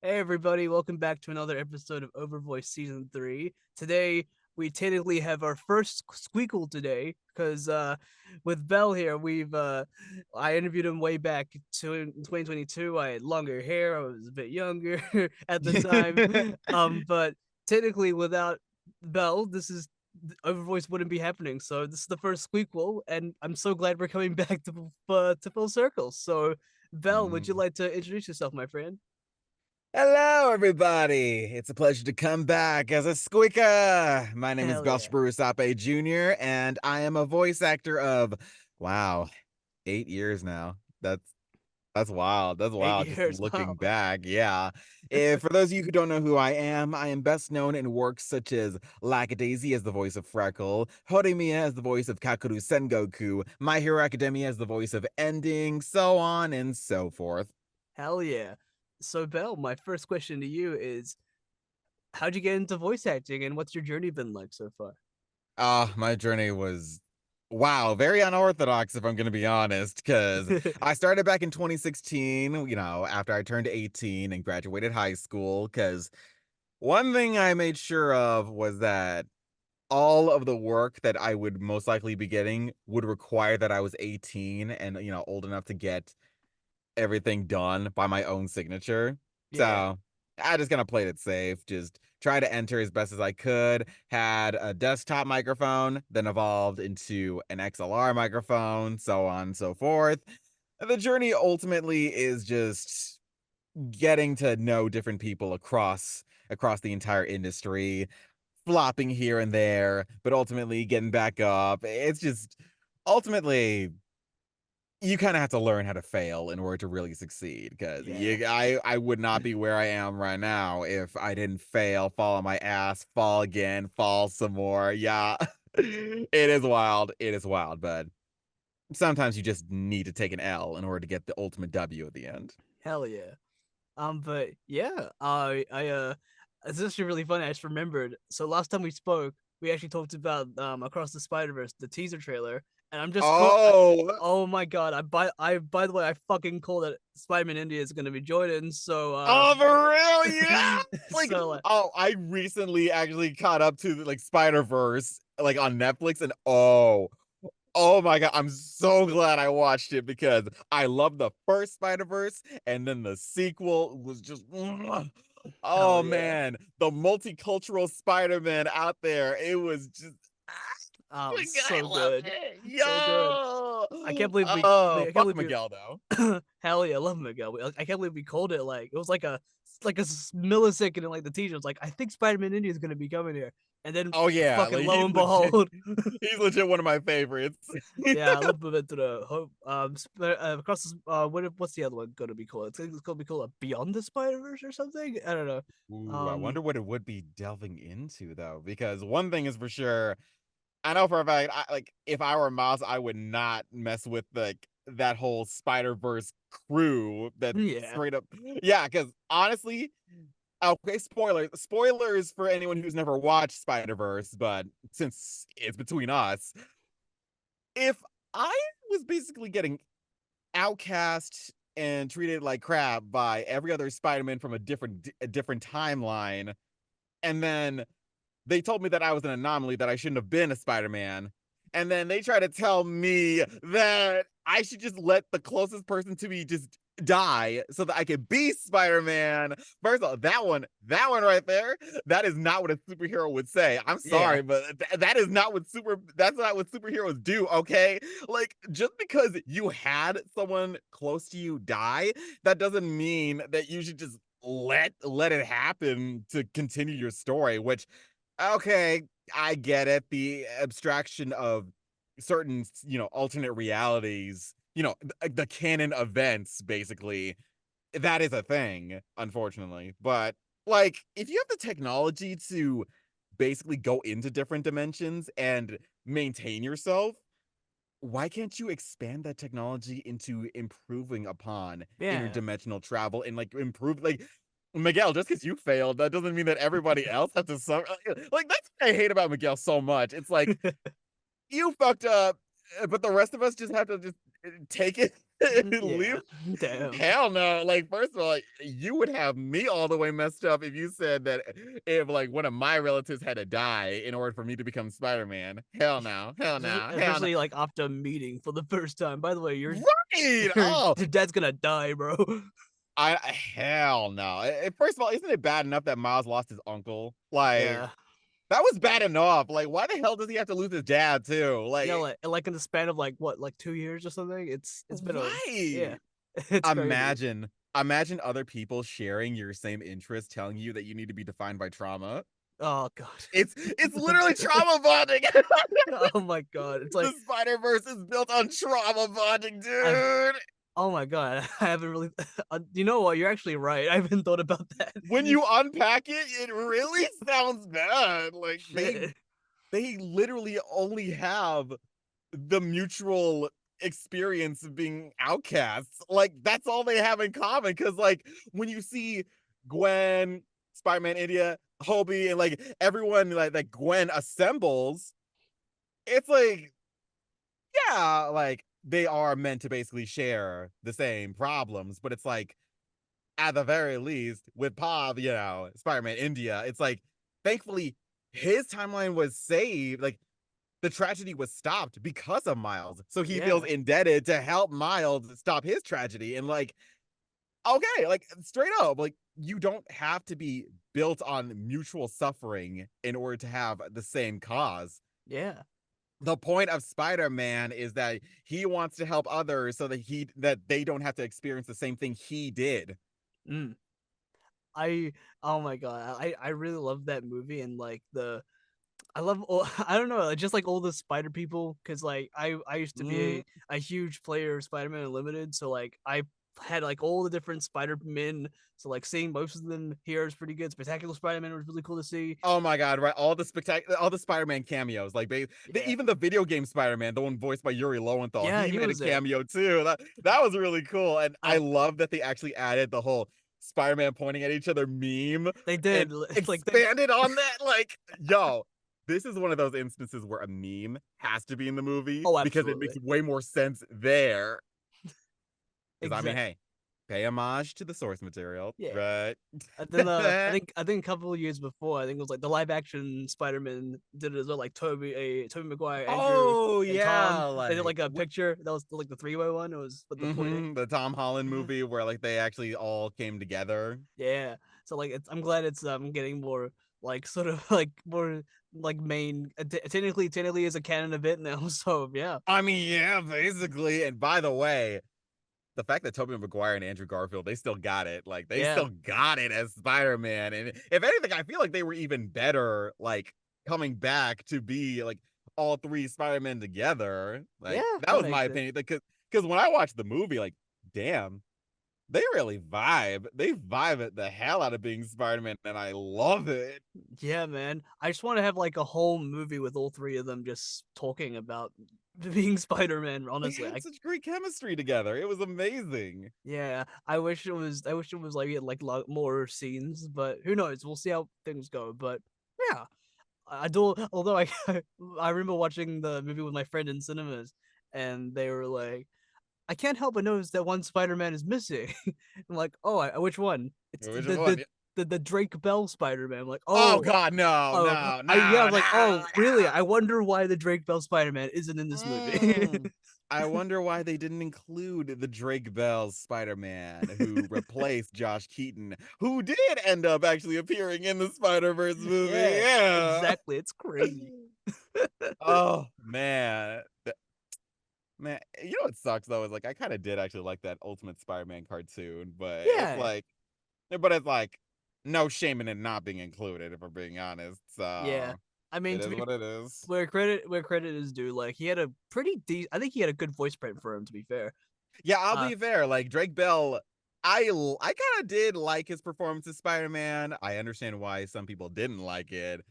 Hey everybody, welcome back to another episode of OverVoice Season 3. Today, we technically have our first squeakle today, because with Bell here, I interviewed him way back to in 2022. I had longer hair, I was a bit younger at the time. But technically without Bell, OverVoice wouldn't be happening. So this is the first squeakle, and I'm so glad we're coming back to full circle. So Bell, would you Mm. like to introduce yourself, my friend? Hello, everybody. It's a pleasure to come back as a squeaker. My name is Hell yeah. Belsheber Rusape Jr., and I am a voice actor of, wow, 8 years now. That's wild. That's eight wild. Just years. looking Wow. back, yeah. If for those of you who don't know who I am best known in works such as Lackadaisy as the voice of Freckle, Horimiya as the voice of Kakeru Sengoku, My Hero Academia as the voice of Ending, so on and so forth. Hell yeah. So, Belle, my first question to you is, how'd you get into voice acting and what's your journey been like so far? My journey was wow, very unorthodox if I'm going to be honest, because I started back in 2016, after I turned 18 and graduated high school, because one thing I made sure of was that all of the work that I would most likely be getting would require that I was 18 and, old enough to get everything done by my own signature. Yeah. So I just kind of played it safe, just try to enter as best as I could. Had a desktop microphone, then evolved into an XLR microphone, so on and so forth. The journey ultimately is just getting to know different people across the entire industry, flopping here and there, but ultimately getting back up. It's just ultimately you kind of have to learn how to fail in order to really succeed because Yeah. I would not be where I am right now if I didn't fail, fall on my ass, fall again, fall some more. Yeah. It is wild. It is wild, but sometimes you just need to take an L in order to get the ultimate W at the end. Hell yeah. But yeah, it's actually really funny. I just remembered. So last time we spoke, we actually talked about Across the Spider-Verse, the teaser trailer, and Oh, oh my god, by the way, I fucking called it Spider-Man India is gonna be joining. So oh, for real, yeah. Like, so oh, I recently actually caught up to like Spider-Verse like on Netflix, and oh my god, I'm so glad I watched it because I love the first Spider-Verse and then the sequel was just hell oh yeah. man, the multicultural Spider-Man out there. It was just Oh, it's I so love good. it. So good. Yo. I can't believe Oh, I can't fuck believe Miguel though. hell yeah, I love Miguel. I can't believe we called it like it was like a millisecond in like the teaser. It's like I think Spider-Man India is gonna be coming here, and then Oh yeah, fucking like lo and behold, he's legit one of my favorites. yeah, I love moving to the hope. Across what's the other one gonna be called? It's gonna be called Beyond the Spider Verse or something. I don't know. Ooh, I Um, wonder what it would be delving into though, because one thing is for sure, I know for a fact, like if I were Miles, I would not mess with like that whole Spider Verse crew. That yeah, straight up, yeah. Because honestly, okay, spoilers for anyone who's never watched Spider Verse, but since it's between us, if I was basically getting outcast and treated like crap by every other Spider-Man from a different timeline, and then they told me that I was an anomaly, that I shouldn't have been a Spider-Man. And then they try to tell me that I should just let the closest person to me just die so that I could be Spider-Man. First of all, that one right there, that is not what a superhero would say. I'm yeah, sorry, but that is not what that's not what superheroes do, okay? Like just because you had someone close to you die, that doesn't mean that you should just let it happen to continue your story, which okay, I get it. The abstraction of certain, alternate realities, the canon events, basically, that is a thing, unfortunately. But, like, if you have the technology to basically go into different dimensions and maintain yourself, why can't you expand that technology into improving upon yeah. interdimensional travel and like improve like Miguel, just because you failed, that doesn't mean that everybody else has to suffer. Like that's what I hate about Miguel so much. It's like you fucked up, but the rest of us just have to just take it. Yeah. Leave. Damn. Hell no. Like, first of all, like, you would have me all the way messed up if you said that if like one of my relatives had to die in order for me to become Spider-Man. Hell no. Hell no. Hell no. Especially like after a meeting for the first time. By the way, Right. Oh, your dad's gonna die, bro. hell no. First of all, isn't it bad enough that Miles lost his uncle? Like, Yeah. that was bad enough. Like, why the hell does he have to lose his dad too? Yeah, Like, like in the span of like what, like 2 years or something. It's been a yeah. right. It's crazy. Imagine other people sharing your same interests, telling you that you need to be defined by trauma. Oh god. It's literally trauma bonding. Oh my god. It's The like Spider Verse is built on trauma bonding, I've dude. oh my god. I haven't really you know what? You're actually right. I haven't thought about that. When you unpack it, it really sounds bad. Like Shit. they literally only have the mutual experience of being outcasts. Like that's all they have in common. Cause like when you see Gwen, Spider-Man India, Hobie, and like everyone like that Gwen assembles, it's like, yeah, like they are meant to basically share the same problems, but it's like at the very least with Pav, Spider-Man India, it's like thankfully his timeline was saved. Like the tragedy was stopped because of Miles. So he feels Yeah. indebted to help Miles stop his tragedy. And like, okay, like straight up, like you don't have to be built on mutual suffering in order to have the same cause. Yeah. The point of Spider-Man is that he wants to help others so that they don't have to experience the same thing he did. Mm. I oh my god. I really love that movie and like the I love all, I don't know, just like all the spider people cuz like I used to be Mm. a huge player of Spider-Man Unlimited, so like I had like all the different Spider-Men, so like seeing most of them here is pretty good. Spectacular Spider-Man was really cool to see. Oh my god, right? All the Spider-Man cameos, like Yeah. even the video game Spider-Man, the one voiced by Yuri Lowenthal, Yeah, he he made a was there. cameo too. That was really cool, and I I love that they actually added the whole Spider-Man pointing at each other meme they and did like they expanded on that. Like, yo, this is one of those instances where a meme has to be in the movie oh, because it makes absolutely. way more sense there. Because I mean, Exactly. hey, pay homage to the source material, Yeah. right? And then I think a couple of years before, I think it was like the live action Spider-Man did it as well, like Toby Maguire, Andrew, Oh and Tom. yeah, They did like like a picture that was like the three-way one. It was with the pointing. the Tom Holland movie where like they actually all came together. Yeah. So like I'm glad it's getting more like sort of like more like main technically is a canon event now. So yeah. I mean, yeah, basically. And by the way, the fact that Tobey Maguire and Andrew Garfield, they still got it. Like they Yeah. still got it as Spider-Man. And if anything, I feel like they were even better, like coming back to be like all three Spider-Men together. Yeah, Like that that was my makes sense. opinion. Because when I watched the movie, like, damn, they really vibe. They vibe it the hell out of being Spider-Man, and I love it. Yeah, man. I just want to have like a whole movie with all three of them just talking about being Spider-Man, They honestly. had such great chemistry together. It was amazing. Yeah, I wish it was like like more scenes, but who knows? We'll see how things go. But yeah, I do. Although I I remember watching the movie with my friend in cinemas, and they were like, "I can't help but notice that one Spider-Man is missing." I'm like, "Oh, which one? It's Which one? the Drake Bell Spider-Man." I'm like, Oh "Oh, God, no, oh, no, yeah." no, I'm like, "Oh, no, really? I no. wonder why the Drake Bell Spider-Man isn't in this movie." Mm. I wonder why they didn't include the Drake Bell Spider-Man who replaced Josh Keaton, who did end up actually appearing in the Spider-Verse movie. Yeah, Yeah. exactly. It's crazy. Oh man. Man, you know what sucks though is like I kind of did actually like that Ultimate Spider-Man cartoon, Yeah, but it's like no shame in it not being included if we're being honest. yeah. So I mean, it to is be what it is. where credit is due, like he had a pretty I think he had a good voice print for him. To be fair, Yeah, I'll uh, be fair. Like Drake Bell, I kind of did like his performance as Spider-Man. I understand why some people didn't like it.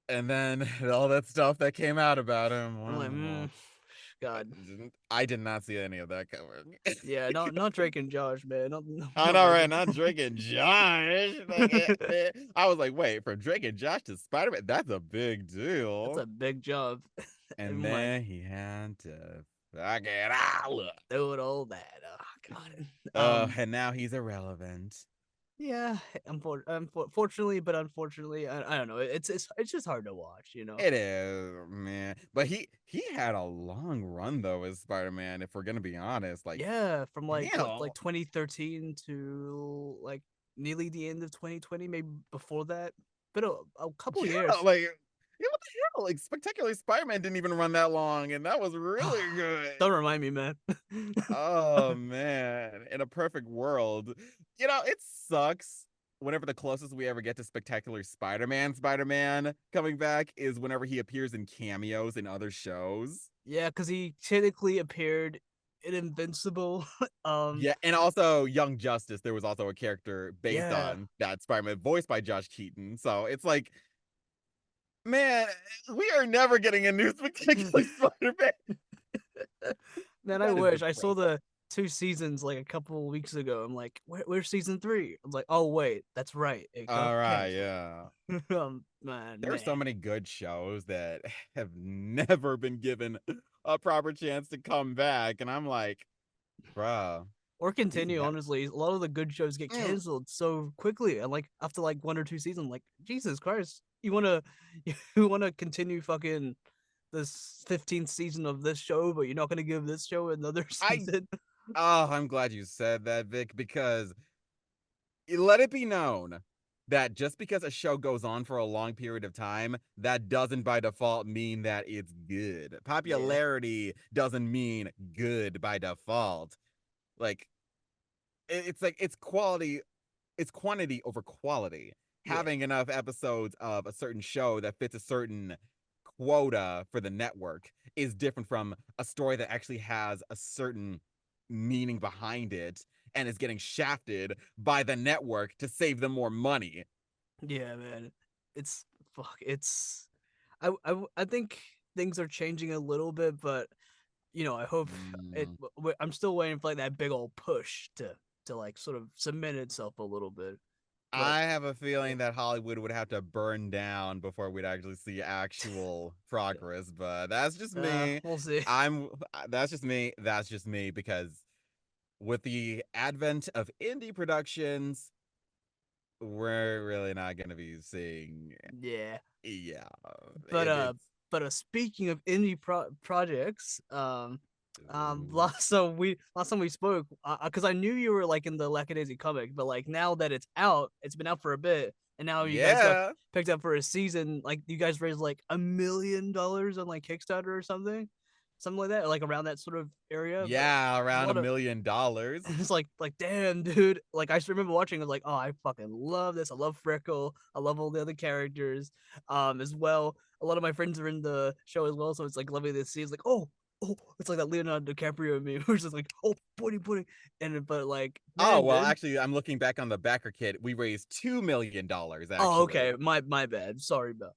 And then all that stuff that came out about him. I'm like, Well, God, I did not see any of that coming. yeah, not Drake and Josh, man, I not know, like right? Not Drake and Josh. Like, I was like, wait, from Drake and Josh to Spider-Man, that's a big that's deal. a big job. And I'm like, then he had to Fucking look. Doing all that. Oh god. And now he's irrelevant. Yeah, unfortunately, but unfortunately, I don't know. It's just hard to watch, you know. It is, man. But he had a long run though as Spider-Man, if we're gonna be honest. Like, Yeah, from like what, like hell. 2013 to like nearly the end of 2020, maybe before that, but a couple Yeah, years. like, yeah, what the hell? Like, Spectacular Spider-Man didn't even run that long, and that was really good. Don't remind me, man. Oh man, in a perfect world, it sucks whenever the closest we ever get to Spectacular Spider-Man coming back is whenever he appears in cameos in other shows. Yeah, because he technically appeared in Invincible. um, Yeah, and also Young Justice, there was also a character based yeah, on that Spider-Man voiced by Josh Keaton. So it's like, man, we are never getting a new Spectacular Spider-Man. man, I That is wish I saw depressing. the 2 seasons like a couple of weeks ago. I'm like, where's season 3? I'm like, oh wait, that's right, it got All right, canceled. yeah. Man, There are man, so many good shows that have never been given a proper chance to come back, and I'm like, bruh, or these continue. net. Honestly, a lot of the good shows get Mm, canceled so quickly, and like after like 1 or 2 seasons, like Jesus Christ, you wanna you wanna continue fucking this 15th season of this show, but you're not gonna give this show another I season. I'm glad you said that, Vic, because let it be known that just because a show goes on for a long period of time, that doesn't by default mean that it's good. Yeah, Popularity doesn't mean good by default. Like, it's like it's quantity over quality. yeah, Having enough episodes of a certain show that fits a certain quota for the network is different from a story that actually has a certain meaning behind it and is getting shafted by the network to save them more money. yeah, man. It's fuck. I think things are changing a little bit, but I hope it. Mm. I'm still waiting for like that big old push to like sort of cement itself a little bit. But I have a yeah, feeling that Hollywood would have to burn down before we'd actually see actual progress, but that's just me. we'll see. I'm that's just me. That's just me because with the advent of indie productions, we're really not going to be seeing. Yeah, Yeah, but it's. speaking of indie projects, Ooh. last time we spoke, because I knew you were like in the Lackadaisy comic, but like now that it's out, it's been out for a bit, and now you guys got Yeah, picked up for a season. Like you guys raised like $1 million on like Kickstarter or something like that, like around that sort of area. But yeah, a around a lot of million dollars. it's like damn, dude. Like I just remember watching. I was like, oh, I fucking love this. I love Freckle. I love all the other characters. As well. A lot of my friends are in the show as well, so it's like lovely to see. It's like, oh, it's like that Leonardo DiCaprio meme, who's just like, oh, pudding, and but like, Oh, man, well, dude. actually, I'm looking back on the backer kit. We raised $2 million, Oh, okay, actually. my bad. Sorry, Bell.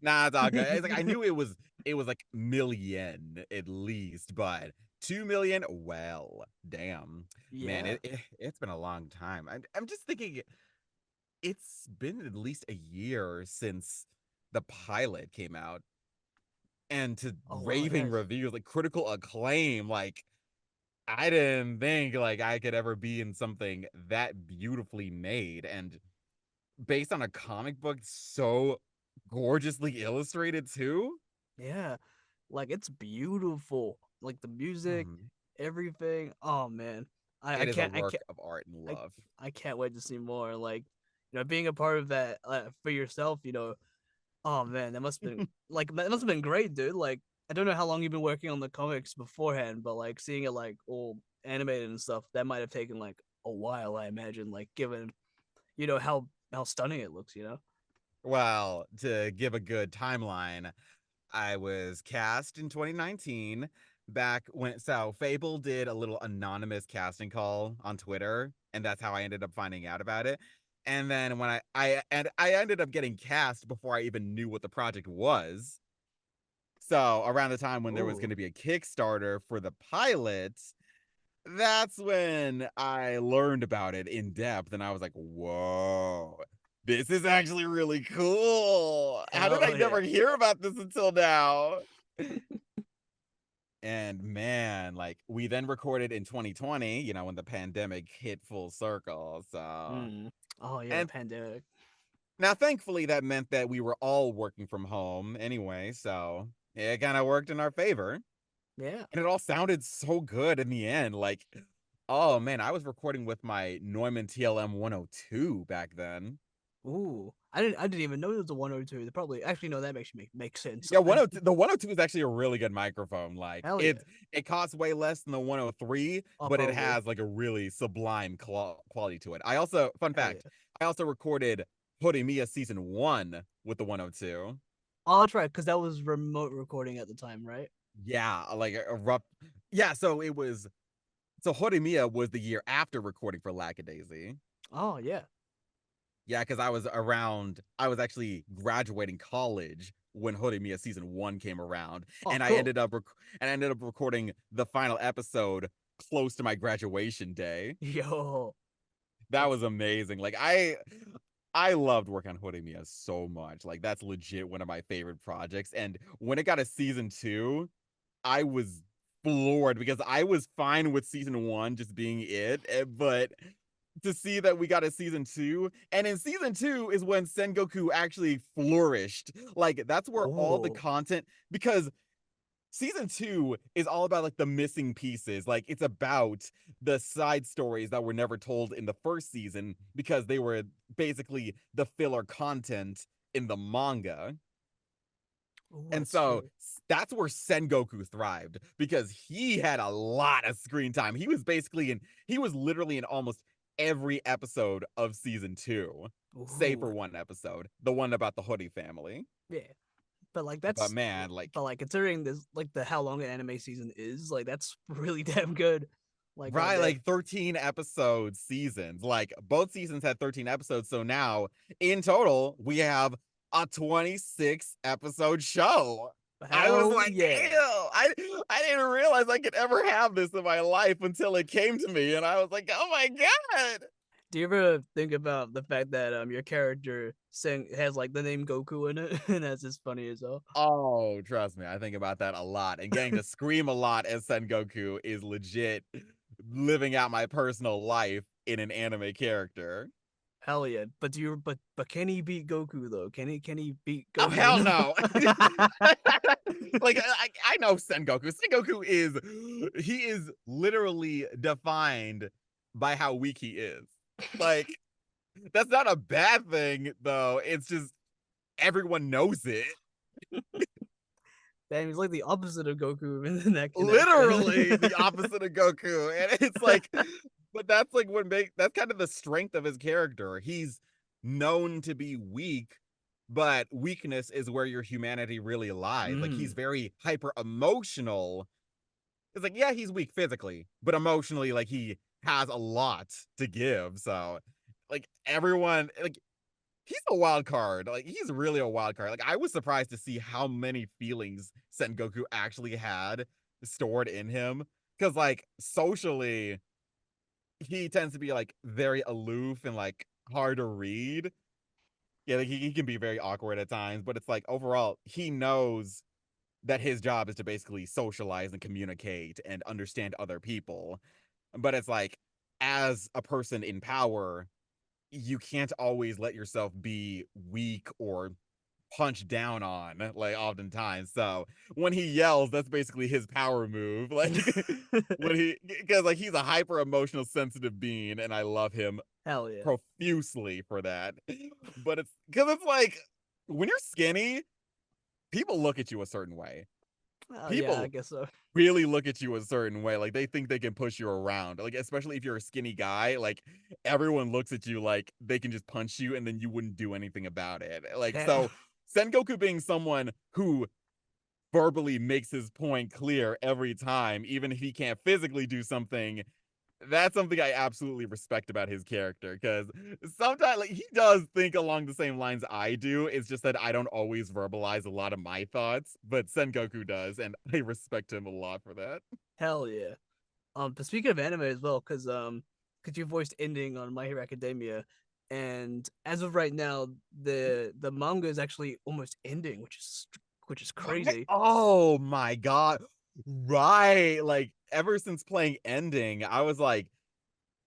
Nah, it's all good. It's like I knew it was like million at least, but 2 million. Well, damn, man, Yeah. it's been a long time. I'm just thinking it's been at least a year since the pilot came out, and to Oh wow, it raving has. reviews, like critical acclaim, like I didn't think like I could ever be in something that beautifully made and based on a comic book so gorgeously illustrated too. Yeah, like it's beautiful. Like the music, Um, everything. Oh man, I it is a can't I work can't of art and I love. I can't wait to see more. Like, being a part of that for yourself. Oh man, that must have been like that must have been great, dude. Like, I don't know how long you've been working on the comics beforehand, but like seeing it like all animated and stuff, that might have taken like a while, I imagine. Like, given how stunning it looks. Well, to give a good timeline, I was cast in 2019 back when Fable did a little anonymous casting call on Twitter, and that's how I ended up finding out about it. And then when I ended up getting cast before I even knew what the project was. So around the time when there was Oh, going to be a Kickstarter for the pilot, that's when I learned about it in depth, and I was like, "Whoa, this is actually really cool! How did I hell yeah. never hear about this until now?" And man, like we then recorded in 2020, when the pandemic hit full circle. So, Mm. Oh yeah, the and pandemic. now thankfully that meant that we were all working from home anyway, so it kind of worked in our favor. Yeah. And it all sounded so good in the end. Like, oh man, I was recording with my Neumann TLM 102 back then. Ooh. I didn't even know there was a 102. They probably actually no, that makes make sense. Yeah, 102, the 102 is actually a really good microphone. Like Hell yeah. it costs way less than the 103, Oh, but it probably. has like a really sublime quality to it. I also, fun Hell fact, yeah. I also recorded Horimiya season 1 with the 102. Oh, that's right, because that was remote recording at the time, right? Yeah, like a rough. Yeah, so Horimiya was the year after recording for Lackadaisy. Oh yeah. Yeah, because I was actually graduating college when Horimiya season 1 came around, Oh, and cool. I ended up recording the final episode close to my graduation day. Yo. That That's was amazing. Like I loved working on Horimiya so much. Like that's legit one of my favorite projects. And when it got a season 2, I was floored because I was fine with season 1 just being it, but to see that we got a season 2, and in season 2 is when Sengoku actually flourished. Like that's where all the oh. content, because season 2 is all about like the missing pieces. Like it's about the side stories that were never told in the first season because they were basically the filler content in the manga. Ooh, And that's so true. that's where Sengoku thrived because he had a lot of screen time. He was literally in almost every episode of season 2, save for Ooh. one episode, the one about the Hoodie family. Yeah. But like But that's man, like, but like considering this like the how long an anime season is, like that's really damn good. Like right, goddamn. like 13 episode seasons. Like both seasons had 13 episodes. So now in total, we have a 26 episode show. I was Hell like, yeah. damn, I didn't realize I could ever have this in my life until it came to me. And I was like, oh my God. Do you ever think about the fact that your character has like the name Goku in it, and that's just funny as hell. Oh, trust me, I think about that a lot. And getting to scream a lot as Sengoku is legit living out my personal life in an anime character. Hell yeah! But can he beat Goku though? Can he beat Oh Goku hell in no! Like I know Sengoku. Sengoku he is literally defined by how weak he is. Like that's not a bad thing though. It's just everyone knows it. Damn, he's like the opposite of Goku in that Literally the sense. opposite of Goku, and it's like, but that's like that's kind of the strength of his character. He's known to be weak, but weakness is where your humanity really lies. Like he's mm. very hyper emotional. It's like, yeah, he's weak physically, but emotionally, like he has a lot to give. So, like everyone, like he's a wild card. Like he's really a wild card. Like I was surprised to see how many feelings Sengoku actually had stored in him. Because like socially, he tends to be like very aloof and like hard to read. Yeah, like he can be very awkward at times, but it's like overall, he knows that his job is to basically socialize and communicate and understand other people. But it's like, as a person in power, you can't always let yourself be weak or punched down on, like oftentimes. So when he yells, that's basically his power move. Like when because like he's a hyper emotional, sensitive being, and I love him Hell yeah. profusely for that. But it's because it's like when you're skinny, people look at you a certain way. Oh yeah, I People guess so. really look at you a certain way. Like they think they can push you around. Like especially if you're a skinny guy, like everyone looks at you like they can just punch you and then you wouldn't do anything about it. Like Damn. so Sengoku being someone who verbally makes his point clear every time, even if he can't physically do something, that's something I absolutely respect about his character because sometimes like he does think along the same lines I do. It's just that I don't always verbalize a lot of my thoughts, but Sengoku does, and I respect him a lot for that. Hell yeah. But speaking of anime as well, cause you voiced ending on My Hero Academia, and as of right now, the manga is actually almost ending, which is crazy. Oh my god. Right. Like ever since playing Ending, I was like,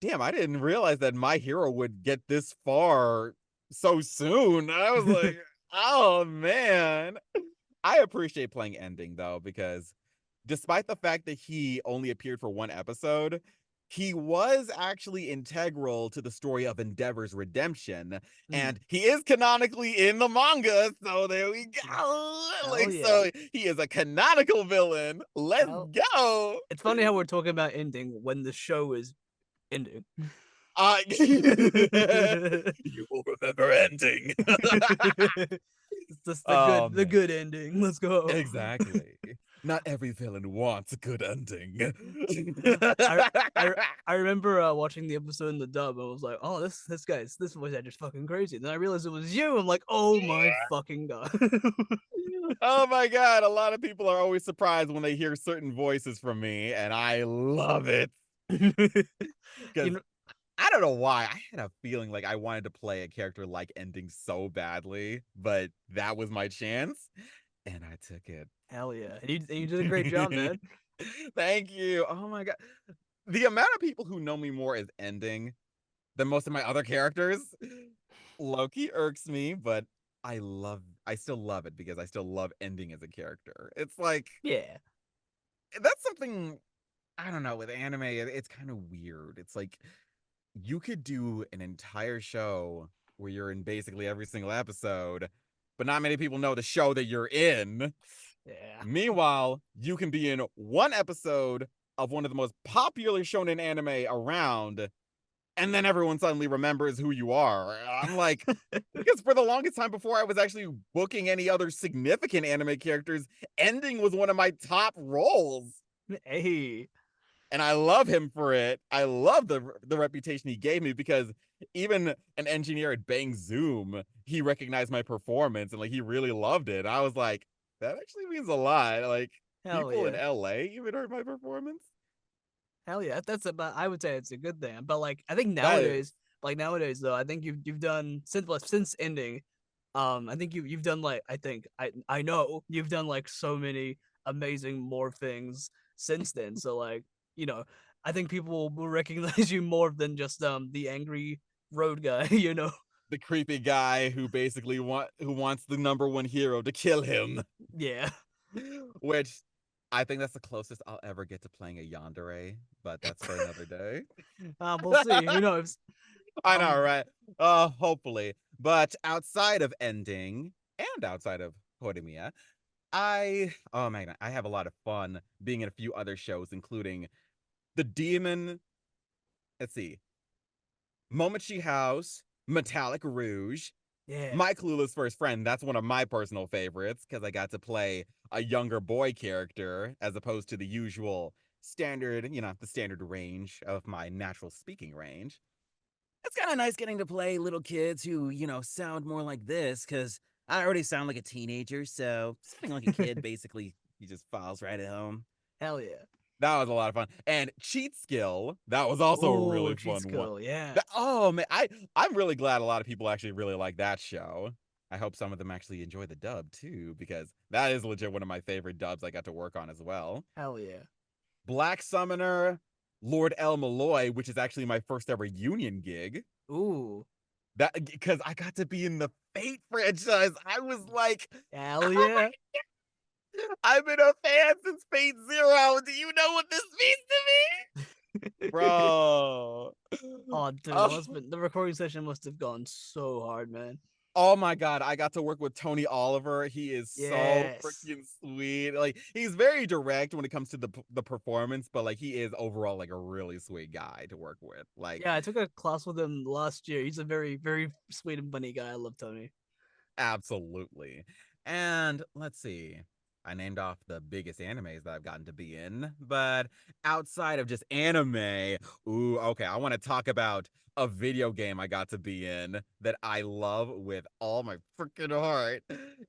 damn, I didn't realize that my hero would get this far so soon. I was like, oh man. I appreciate playing Ending though, because despite the fact that he only appeared for one episode, he was actually integral to the story of Endeavor's redemption, Mm, and he is canonically in the manga. So there we go. hell Like, yeah. so he is a canonical villain. Let's Hell, go. it's funny how we're talking about ending when the show is ending. You will remember Ending. It's just Oh the man. good ending. Let's go. Exactly. Not every villain wants a good ending. I I I remember watching the episode in the dub. And I was like, oh, this voice actor's fucking crazy. And then I realized it was you. I'm like, oh my fucking god. Oh my god, a lot of people are always surprised when they hear certain voices from me, and I love it. You Because know, I don't know why. I had a feeling like I wanted to play a character like Ending so badly, but that was my chance, and I took it. hell yeah. And you did a great job, man. Thank you. Oh my god. The amount of people who know me more as Ending than most of my other characters, Loki irks me, but I still love it because I still love Ending as a character. It's like Yeah. that's something I don't know with anime. It's kind of weird. It's like you could do an entire show where you're in basically every single episode, but not many people know the show that you're in. Yeah. Meanwhile, you can be in one episode of one of the most popular shonen anime around, and then everyone suddenly remembers who you are. I'm like, because for the longest time before I was actually booking any other significant anime characters, Ending was one of my top roles. Hey. And I love him for it. I love the reputation he gave me because even an engineer at Bang Zoom, he recognized my performance and like he really loved it. I was like, that actually means a lot. Like Hell people in yeah. LA even heard my performance. Hell yeah. That's about I would say it's a good thing. But like I think That is nowadays though, I think you've done since ending, I think you've done like I know you've done like so many amazing more things since then. So like, you know, I think people will recognize you more than just the angry road guy, you know. the creepy guy who basically who wants the number one hero to kill him. Yeah. Which I think that's the closest I'll ever get to playing a yandere, but that's for another day. We'll see. Who knows? I know, Um right? Hopefully. But outside of Ending and outside of Horimiya, oh man, I have a lot of fun being in a few other shows, including The Demon, let's see, Momochi House, Metallic Rouge, yeah. My Clueless First Friend. That's one of my personal favorites because I got to play a younger boy character as opposed to the usual standard, the standard range of my natural speaking range. It's kind of nice getting to play little kids who, sound more like this because I already sound like a teenager. So sounding like a kid, basically, he just files right at home. Hell yeah. That was a lot of fun. And Cheat Skill, that was also a Oh, really cheat fun one. skill, yeah. Oh man, I'm really glad a lot of people actually really like that show. I hope some of them actually enjoy the dub too, because that is legit one of my favorite dubs I got to work on as well. Hell yeah. Black Summoner, Lord El Malloy, which is actually my first ever union gig. Ooh. That because I got to be in the Fate franchise. I was like, Hell oh yeah. my, I've been a fan since Fate Zero. Do you know what this means to me? Bro. Oh, dude, Oh, the recording session must have gone so hard, man. oh my god, I got to work with Tony Oliver. He is so Yes. freaking sweet. Like he's very direct when it comes to the performance, but like he is overall like a really sweet guy to work with. Like Yeah, I took a class with him last year. He's a very, very sweet and funny guy. I love Tony. absolutely. And let's see. I named off the biggest animes that I've gotten to be in, but outside of just anime, ooh, okay, I want to talk about a video game I got to be in that I love with all my freaking heart.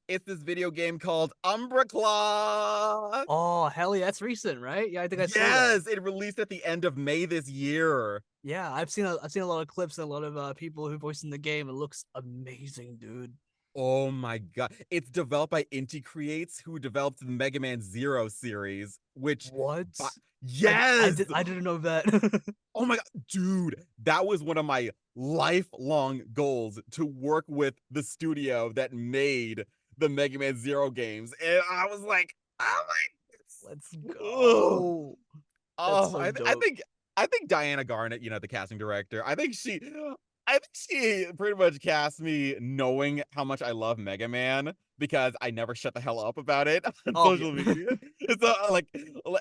It's this video game called Umbra Claw. Oh, hell yeah, that's recent, right? Yeah, I think I saw that. Yes, it released at the end of May this year. Yeah, I've seen a lot of clips and a lot of people who voiced in the game. It looks amazing, dude. Oh my god. It's developed by Inti Creates, who developed the Mega Man Zero series, which What? bi- yes! I didn't know that. Oh my god, dude, that was one of my lifelong goals to work with the studio that made the Mega Man Zero games. And I was like, oh Let's my ugh. go. That's Oh, so I dope. think Diana Garnett, the casting director, I think she pretty much cast me knowing how much I love Mega Man because I never shut the hell up about it on Oh yeah. social media. So like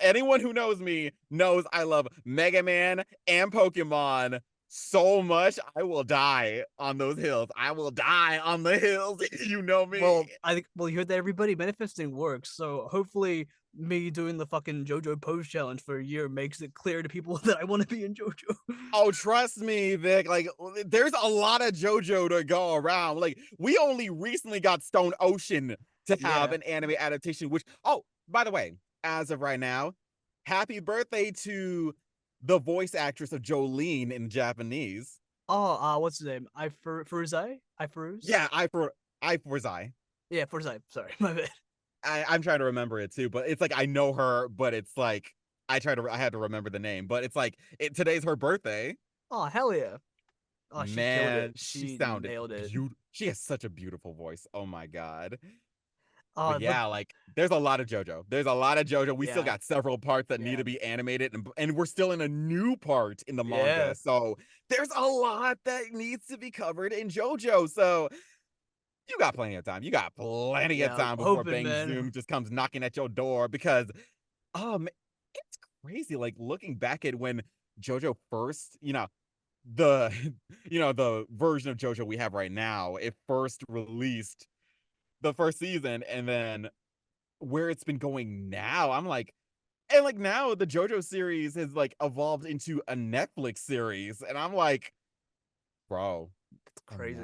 anyone who knows me knows I love Mega Man and Pokemon so much. I will die on those hills. I will die on the hills. You know me. Well, I think you heard that everybody manifesting works. So hopefully, me doing the fucking JoJo pose challenge for a year makes it clear to people that I want to be in JoJo. Oh, trust me, Vic. Like, there's a lot of JoJo to go around. Like, we only recently got Stone Ocean to have Yeah. an anime adaptation. Which, oh, by the way, as of right now, happy birthday to the voice actress of Jolene in Japanese. Oh, what's his name? Firuzai? I Firuz? Yeah, I Forzai. Yeah, Firuzai. Sorry, my bad. I'm trying to remember it too, but it's like I know her, but it's like I had to remember the name, but it's like today's her birthday. Oh, hell yeah. Oh, she killed it. Man, she She sounded nailed it. beautiful. She has such a beautiful voice. Oh my god. But But yeah, like there's a lot of JoJo. There's a lot of JoJo. We still yeah, got several parts that need yeah, to be animated, and we're still in a new part in the yeah, manga. So there's a lot that needs to be covered in JoJo. So you got plenty of time. You got plenty of yeah. time before Hoping, Bang man. Zoom just comes knocking at your door because it's crazy. Like looking back at when JoJo first, the the version of JoJo we have right now, it first released the first season, and then where it's been going now, I'm like, and like now the JoJo series has like evolved into a Netflix series, and I'm like, bro, It's crazy.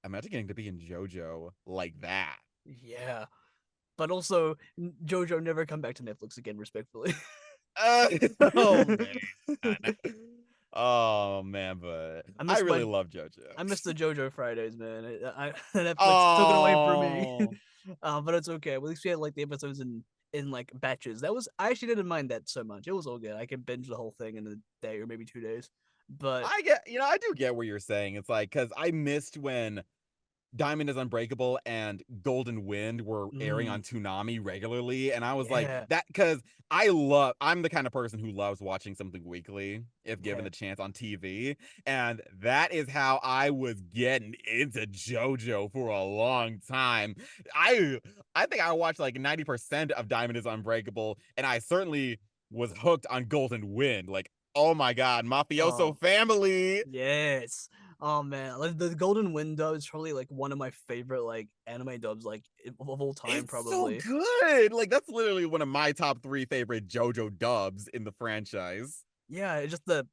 imagine getting to be in JoJo like that. Yeah, but also JoJo never come back to Netflix again, respectfully. Uh, oh man. Oh man, but I I miss my really love I JoJo. miss the JoJo Fridays, man. Netflix took it away from me, Oh, but it's okay. At least we had like the episodes in like batches. That was I actually didn't mind that so much. It was all good. I could binge the whole thing in a day or maybe 2 days. But I do get what you're saying. It's like because I missed when Diamond is Unbreakable and Golden Wind were airing on mm, Toonami regularly, and I was like yeah, that because I'm the kind of person who loves watching something weekly if given yeah. the chance on TV, and that is how I was getting into JoJo for a long time. I I think I watched like 90% of Diamond is Unbreakable, and I certainly was hooked on Golden Wind. Like, oh my god, Mafioso Oh, family. yes. Oh man, like the Golden Wind dub is probably like one of my favorite like anime dubs like of all time, It's so probably. good. Like that's literally one of my top 3 favorite JoJo dubs in the franchise. Yeah, it just the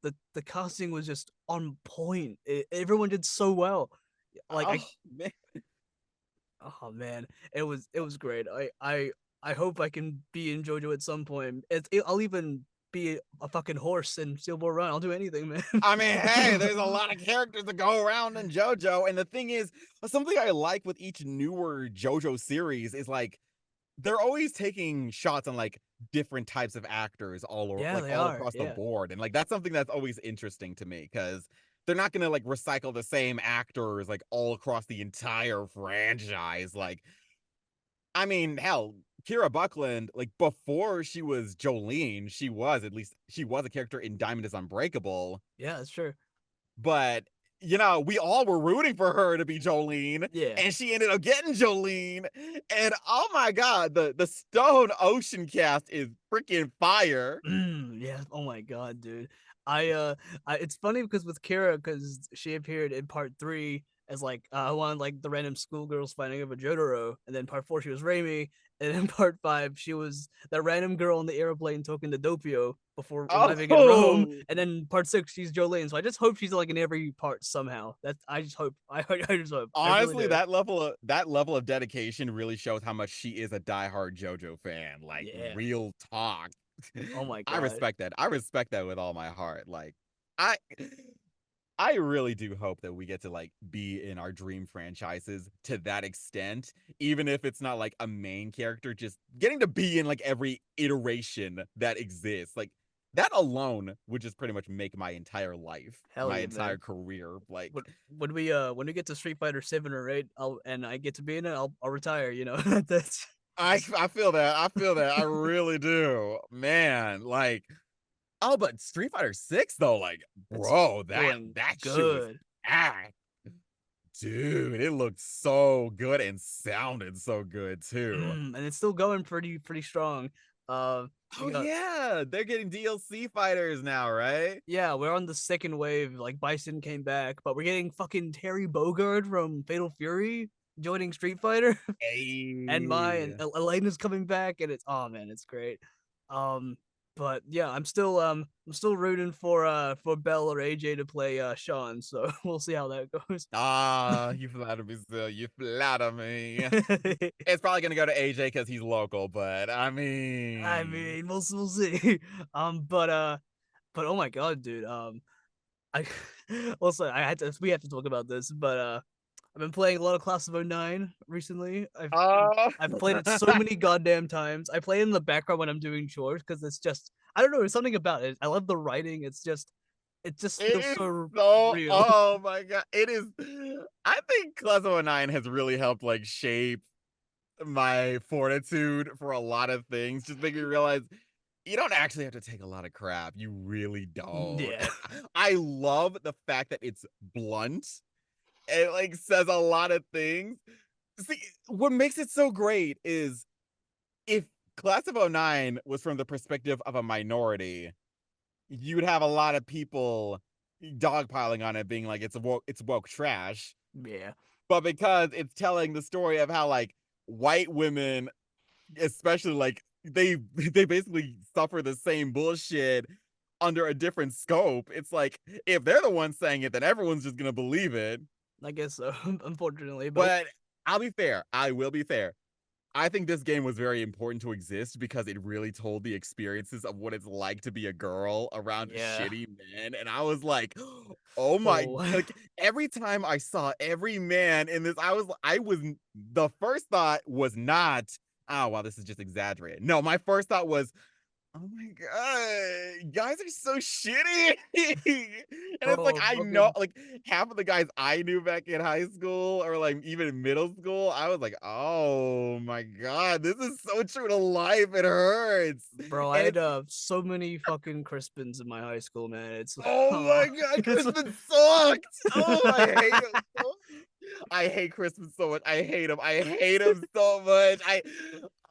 casting was just on point. Everyone did so well. Like Oh man. oh man, it was great. I hope I can be in JoJo at some point. I'll even be a fucking horse in Steel Ball Run. I'll do anything, man. I mean, hey, there's a lot of characters to go around in JoJo, and the thing is, something I like with each newer JoJo series is like they're always taking shots on like different types of actors Yeah, they all are. across the Yeah. board, and like that's something that's always interesting to me because they're not gonna like recycle the same actors like all across the entire franchise. Like I mean, hell, Kira Buckland, like before she was Jolene, she was a character in Diamond is Unbreakable, Yeah, that's true. but we all were rooting for her to be Jolene, Yeah. and she ended up getting Jolene. And oh my god, the Stone Ocean cast is freaking fire. Yeah. Oh my god, dude. I it's funny because with Kira, because she appeared in part three as like one of, like the random schoolgirls fighting over Jotaro, and then part four she was Raimi, and in part five she was that random girl on the airplane talking to Doppio before arriving in Rome, Oh, and then part six she's Jolene. So I just hope she's like in every part somehow. That's I just hope I just hope I really honestly, do. that level of dedication really shows how much she is a diehard JoJo fan. Like Yeah. real talk. Oh my I god. respect that. I respect that with all my heart. Like I I really do hope that we get to like be in our dream franchises to that extent, even if it's not like a main character, just getting to be in like every iteration that exists. Like that alone would just pretty much make my entire life, Hell my yeah, entire man. career. Like When we get to Street Fighter 7 or 8, and I get to be in it, I'll retire, you know. That's I feel that. I feel that. I really do. Man, like oh, but Street Fighter 6 though, like, it's bro, feeling that shit was good. ah, dude, it looked so good and sounded so good too. And it's still going pretty strong. We Oh got yeah, they're getting DLC fighters now, right? Yeah, we're on the second wave. Like Bison came back, but we're getting fucking Terry Bogard from Fatal Fury joining Street Fighter, and Hey. Elena's coming back, and it's oh man, it's great. Um, but yeah, I'm still rooting for Bell or AJ to play Sean, so we'll see how that goes. Ah, you flatter me, still. You flatter me. It's probably gonna go to AJ because he's local, but I I mean, mean, we'll see. But oh my god, dude. I also I had to we have to talk about this, but I've been playing a lot of Class of '09 recently. oh, I've played it so many goddamn times. I play it in the background when I'm doing chores because it's just I don't know, there's something about it. I love the writing. It just it feels is so so. real. Oh my god, it is. I think Class of '09 has really helped like shape my fortitude for a lot of things. Just make me realize you don't actually have to take a lot of crap. You really don't. Yeah. And I love the fact that it's blunt. It like says a lot of things. See, what makes it so great is if Class of '09 was from the perspective of a minority, you'd have a lot of people dogpiling on it, being like it's woke trash. Yeah. But because it's telling the story of how like white women, especially like they basically suffer the same bullshit under a different scope. It's like if they're the ones saying it, then everyone's just gonna believe it. I guess so, unfortunately. But But I'll be fair. I will be fair. I think this game was very important to exist because it really told the experiences of what it's like to be a girl around yeah. shitty men. And I was like, oh my, Oh. like every time I saw every man in this, the first thought was not, oh, wow, this is just exaggerated. No, my first thought was, oh my god, guys are so shitty. And it's like Bro, I know fucking like half of the guys I knew back in high school or like even in middle school, I was like, oh my god, this is so true to life. It hurts. bro, I And had it's so many fucking Crispins in my high school, man. It's oh oh, my god, it's Crispin sucked. Oh, I hate him so I hate Crispin so much. I hate him. I hate him so much.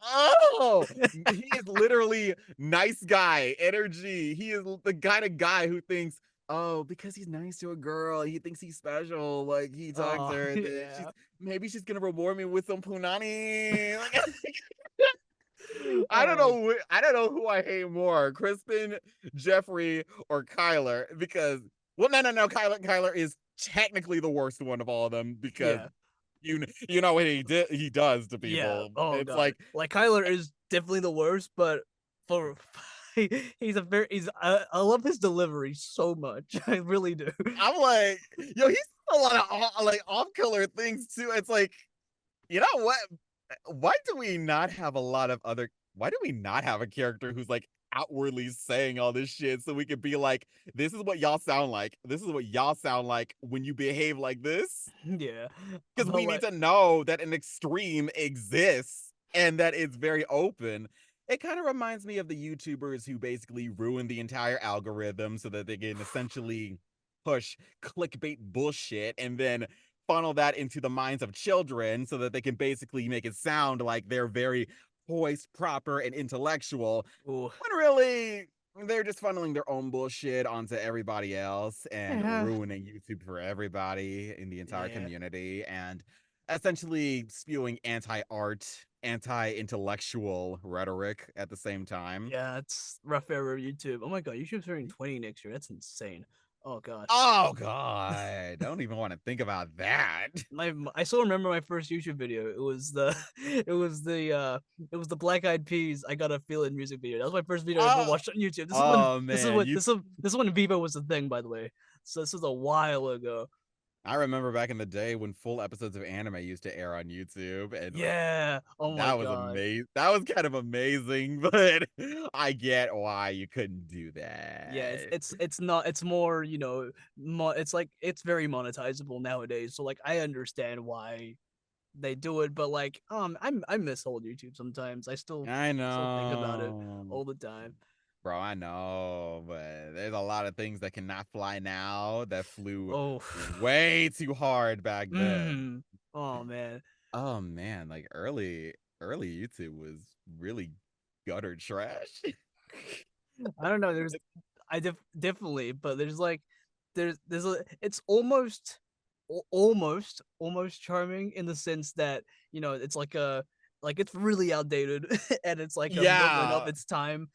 Oh, he is literally nice guy energy. He is the kind of guy who thinks, oh, because he's nice to a girl, he thinks he's special. Like he talks to oh her, then yeah. maybe she's gonna reward me with some punani. Like, I don't Oh know. I don't know who I hate more, Crispin, Jeffrey, or Kyler. Because well, no. Kyler is technically the worst one of all of them because yeah. you know what he does to Yeah. people. Oh It's god. like Like Kyler is definitely the worst, but for he's I love his delivery so much. I really do. I'm like, yo, he's a lot of like off color things too. It's like, you know what? Why do we not have a lot of other? Why do we not have a character who's like outwardly saying all this shit so we could be like, this is what y'all sound like. This is what y'all sound like when you behave like this. Yeah. Because But we need like to know that an extreme exists and that it's very open. It kind of reminds me of the YouTubers who basically ruin the entire algorithm so that they can essentially push clickbait bullshit and then funnel that into the minds of children so that they can basically make it sound like they're very poised, proper, and intellectual, ooh, when really they're just funneling their own bullshit onto everybody else and yeah. ruining YouTube for everybody in the entire Yeah. community and essentially spewing anti-art, anti-intellectual rhetoric at the same time. Yeah, it's rough era YouTube. Oh my god, YouTube's turning 20 next year. That's insane. Oh god. Oh god, I don't even want to think about that. I still remember my first YouTube video. It was the it was the Black Eyed Peas I Got a Feeling music video. That was my first video I ever Oh, watched on YouTube. oh This is man, what you this is when Vivo was a thing, by the way. So this was a while ago. I remember back in the day when full episodes of anime used to air on YouTube, and like Yeah. Oh my that was god. amazing. That was kind of amazing, but I get why you couldn't do Yeah, that. it's not, it's more, it's like it's very monetizable nowadays. So like I understand why they do it, but like I miss old YouTube sometimes. I I still think about it know. all the time. Bro, I know, but there's a lot of things that cannot fly now that flew Oh. way too hard back then. Mm. Oh man. Oh man, like early YouTube was really gutter trash. I don't know. Definitely, but there's like it's almost almost charming in the sense that it's like it's really outdated and it's like a moment of Yeah. its time.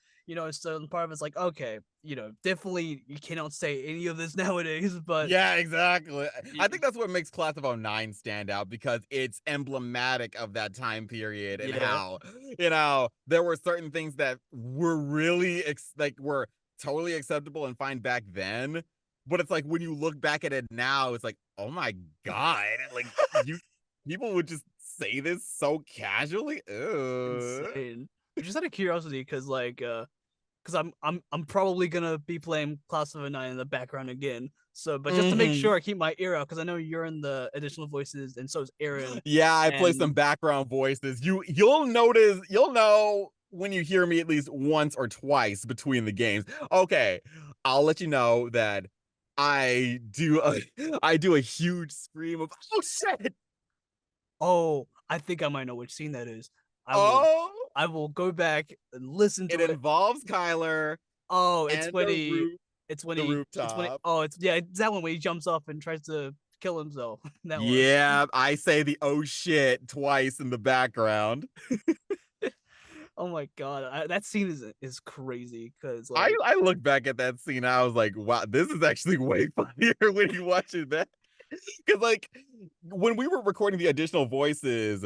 So part of it's like, okay, definitely you cannot say any of this nowadays, but Yeah, exactly. I y- think that's what makes Class of '09 stand out because it's emblematic of that time period and yeah, how, there were certain things that were really like were totally acceptable and fine back then. But it's like when you look back at it now, it's like, oh my God. Like you people would just say this so casually. Ugh. insane. Just out of curiosity, because I'm probably gonna be playing Class of '09 in the background again. So, but just to make Mhm. sure I keep my ear out, because I know you're in the additional voices, and so is Aaron. Yeah, I play some And background voices. You'll know when you hear me at least once or twice between the games. Okay, I'll let you know that I do a I do a huge scream of oh shit. oh, I think I might know which scene that is. I will Oh, I will go back and listen it to it. involves Kyler Oh, and the it's when he, rooftop. oh, it's yeah, it's that one where he jumps off and tries to kill himself. That one. Yeah, I say the oh shit twice in the background. Oh my god, that scene is crazy because I look back at that scene, I was like, wow, this is actually way funnier when you watch it back. Because like when we were recording the additional voices,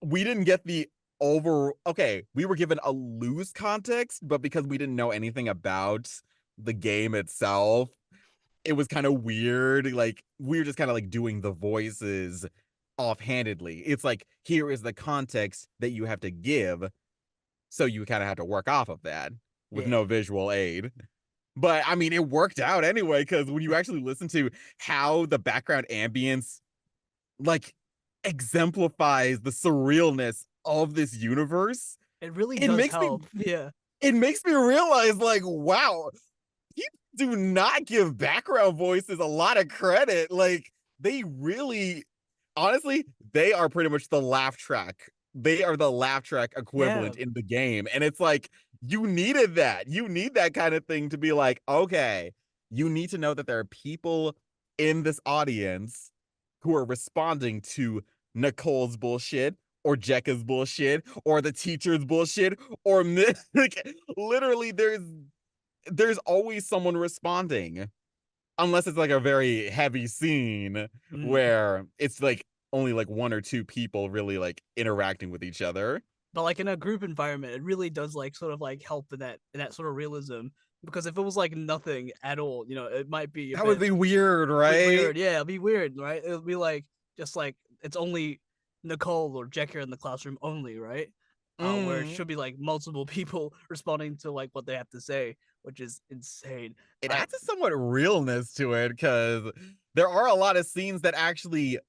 we didn't get the okay, we were given a loose context, but because we didn't know anything about the game itself, it was kind of weird. Like we were just kind of like doing the voices offhandedly. It's like here is the context that you have to give, so you kind of have to work off of that with yeah, no visual aid. But I mean, it worked out anyway, because when you actually listen to how the background ambience like exemplifies the surrealness of this universe, it really it does makes me help. Yeah. it makes me realize like, wow, people do not give background voices a lot of credit. Like they really honestly, they are pretty much the laugh track. They are the laugh track Yeah. equivalent in the game. And it's like, you needed that. You need that kind of thing to be like, okay, you need to know that there are people in this audience who are responding to Nicole's bullshit or Jekka's bullshit or the teacher's bullshit or like literally there's always someone responding unless it's like a very heavy scene Mm. where it's like only like one or two people really like interacting with each other. But like in a group environment, it really does like sort of like help in that sort of realism. Because if it was like nothing at all, it might be a That would bit be weird, right? weird. Yeah, it'd be weird, right? It'll be like just like it's only Nicole or Jekker in the classroom only, right? Where it Mm. should be like multiple people responding to like what they have to say, which is insane. It I adds a somewhat realness to it because there are a lot of scenes that actually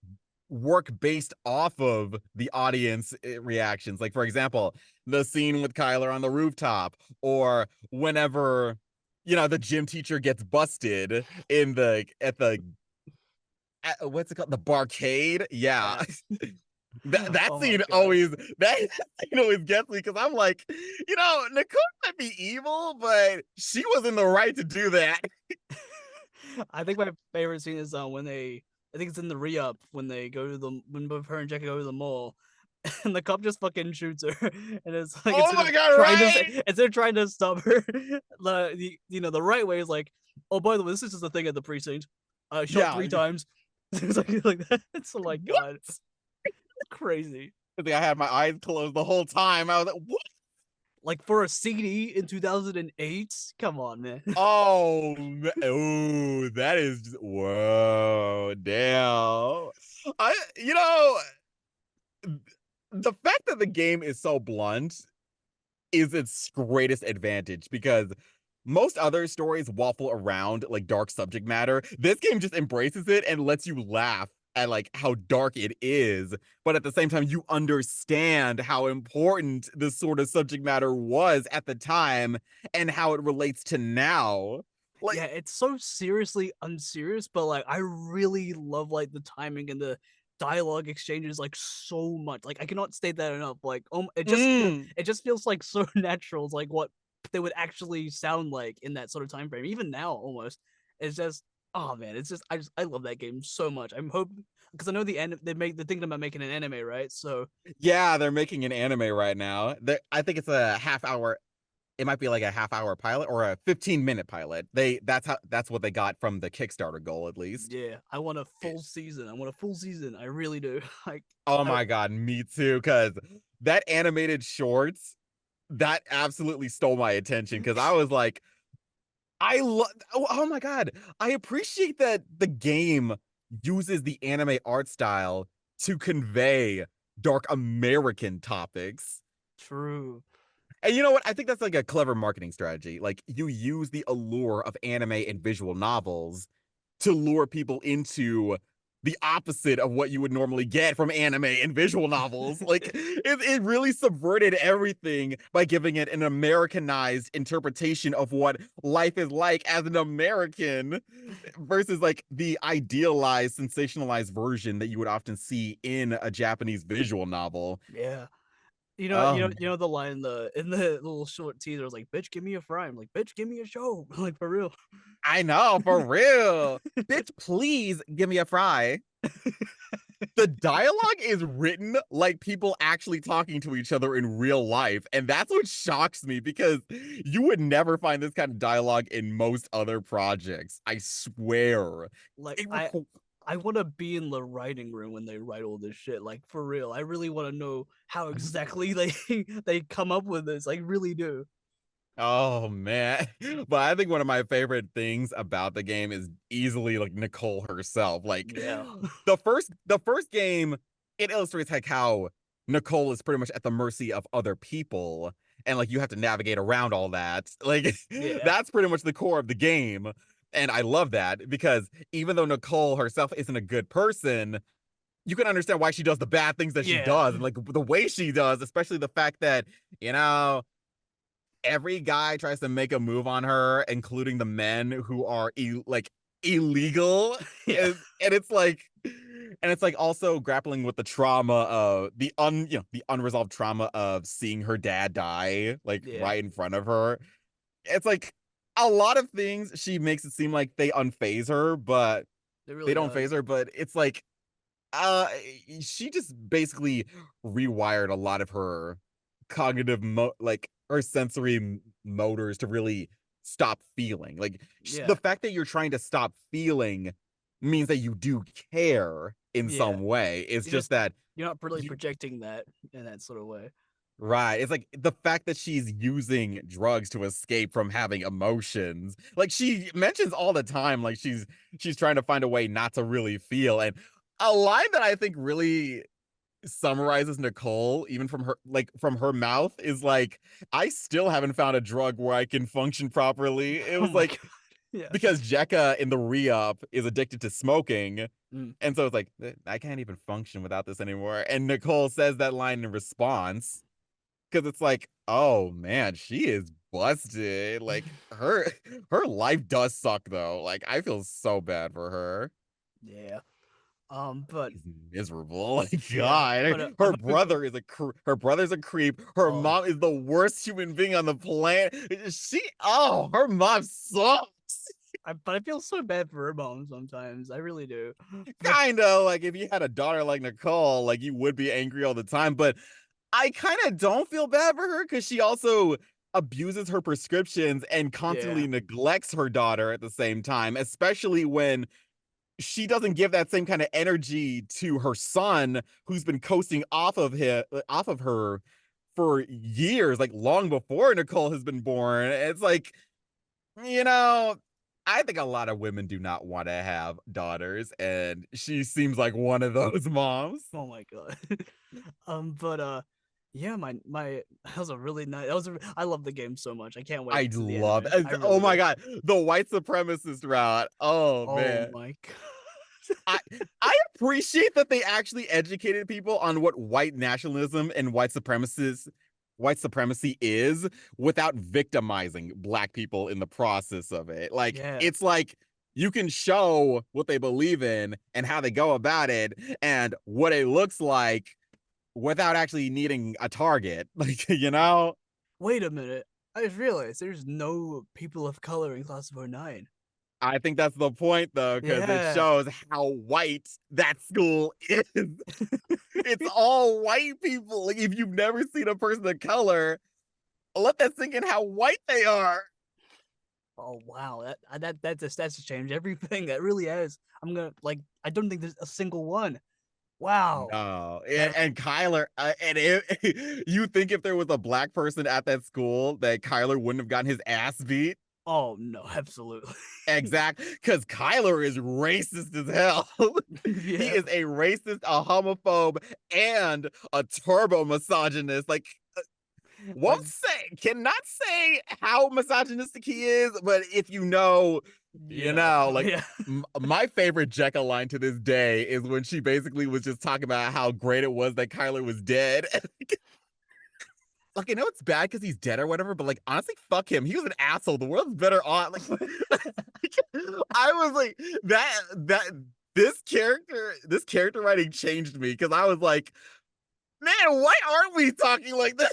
work based off of the audience reactions. Like, for example, the scene with Kyler on the rooftop, or whenever, the gym teacher gets busted in the, at the, what's it called? The barcade? Yeah. yeah. That Oh my scene god. always, that scene always gets me because I'm like, Nicole might be evil, but she was in the right to do that. I think my favorite scene is when I think it's in the re-up when when both her and Jackie go to the mall, and the cop just fucking shoots her, and it's like Oh my God, right? instead of trying to stop her, the right way is like, oh, by the way, this is just a thing at the precinct. I shot Yeah. 3 times. It's like that. It's, oh my What? god, it's crazy. I think I had my eyes closed the whole time. I was like, what? Like for a CD in 2008? Come on, man. Oh, ooh, that is whoa, damn. I, you know, the fact that the game is so blunt is its greatest advantage because most other stories waffle around like dark subject matter. This game just embraces it and lets you laugh at like how dark it is, but at the same time you understand how important this sort of subject matter was at the time and how it relates to now. Yeah, Like, it's so seriously unserious, but like I really love like the timing and the dialogue exchanges like so much. Like I cannot state that enough. Like mm, it just feels like so natural. It's like what they would actually sound like in that sort of time frame. Even now almost. It's just oh man, it's just I love that game so much. I'm hoping because I know they're thinking about making an anime, right? So yeah, they're making an anime right now. I think it's a half hour. It might be like a half hour pilot or a 15-minute pilot. That's what they got from the Kickstarter goal at least. yeah, I want a full season. I want a full season. I really do. Like Oh I my god, me too, because that animated shorts, that absolutely stole my attention because I was like, I love oh my god, I appreciate that the game uses the anime art style to convey dark American topics. true. And you know what? I think that's like a clever marketing strategy. Like you use the allure of anime and visual novels to lure people into the opposite of what you would normally get from anime and visual novels. Like it really subverted everything by giving it an Americanized interpretation of what life is like as an American versus like the idealized, sensationalized version that you would often see in a Japanese visual novel. Yeah. Oh, You know the line in the little short teaser was like, "Bitch, give me a fry." I'm like, "Bitch, give me a show." Like for real. I know, for real. Bitch, please give me a fry. The dialogue is written like people actually talking to each other in real life. And that's what shocks me because you would never find this kind of dialogue in most other projects. I swear. Like It requ- I want to be in the writing room when they write all this shit. Like for real. I really want to know how exactly they they come up with this. Like really do. Oh man. But I think one of my favorite things about the game is easily like Nicole herself. Like Yeah. the first game, it illustrates like how Nicole is pretty much at the mercy of other people and like you have to navigate around all that. Like Yeah. that's pretty much the core of the game. And I love that because even though Nicole herself isn't a good person, you can understand why she does the bad things that she Yeah. does and like the way she does, especially the fact that, you know, every guy tries to make a move on her, including the men who are like illegal, Yeah. and it's like also grappling with the trauma of the unresolved trauma of seeing her dad die like Yeah. right in front of her. It's like a lot of things she makes it seem like they unfaze her, but It they really don't does. phase her. But it's like uh she just basically rewired a lot of her like her sensory motors to really stop feeling like the Yeah. fact that you're trying to stop feeling means that you do care in Yeah. some way. It's You just just that you're not really you projecting that in that sort of way. right, it's like the fact that she's using drugs to escape from having emotions, like she mentions all the time, like she's trying to find a way not to really feel. And a line that I think really summarizes Nicole, even from her mouth, is like, I still haven't found a drug where I can function properly. It Oh was my like god. Yeah. because Jekka in the re-up is addicted to smoking. Mm. And so it's like, I can't even function without this anymore. And Nicole says that line in response. Cause it's like, oh man, she is busted. Like her life does suck though. Like I feel so bad for her. Yeah. But She's miserable. Like yeah, God, but I'm her hoping. brother is her brother's a creep. Her Oh, mom is the worst human being on the planet. Her mom sucks. but I feel so bad for her mom sometimes. I really do. But Kinda like if you had a daughter like Nicole, like you would be angry all the time. But I kind of don't feel bad for her because she also abuses her prescriptions and yeah, constantly neglects her daughter at the same time, especially when she doesn't give that same kind of energy to her son who's been coasting off of her for years, like long before Nicole has been born. It's like, you know, I think a lot of women do not want to have daughters, and she seems like one of those moms. Oh my god. But yeah, my that was a really nice. I love the game so much. I can't wait I to see the love anime. it. I Oh really my do. god, the white supremacist route. Oh Oh man. my god. I I appreciate that they actually educated people on what white nationalism and white supremacy is without victimizing black people in the process of it. Like Yeah. it's like you can show what they believe in and how they go about it and what it looks like without actually needing a target. Like, you know? Wait a minute. I just realized there's no people of color in class of '09. I think that's the point though, because it Yeah. shows how white that school is. It's all white people. Like, if you've never seen a person of color, let that sink in how white they are. Oh wow. That's changed everything. That really is. I'm gonna like. I don't think there's a single one. Wow. No, That. and Kyler, and you think if there was a black person at that school that Kyler wouldn't have gotten his ass beat? Oh no. Absolutely. Exact, because Kyler is racist as hell. He Yeah. is a racist, a homophobe, and a turbo misogynist. Like, Like. cannot say how misogynistic he is, but if you know, you Yeah. know, like Yeah. my favorite Jekka line to this day is when she basically was just talking about how great it was that Kyler was dead. Like, I know it's bad because he's dead or whatever, but like, honestly, fuck him. He was an asshole. The world's better on. Like, I was like, this character writing changed me because I was like, man, why aren't we talking like this?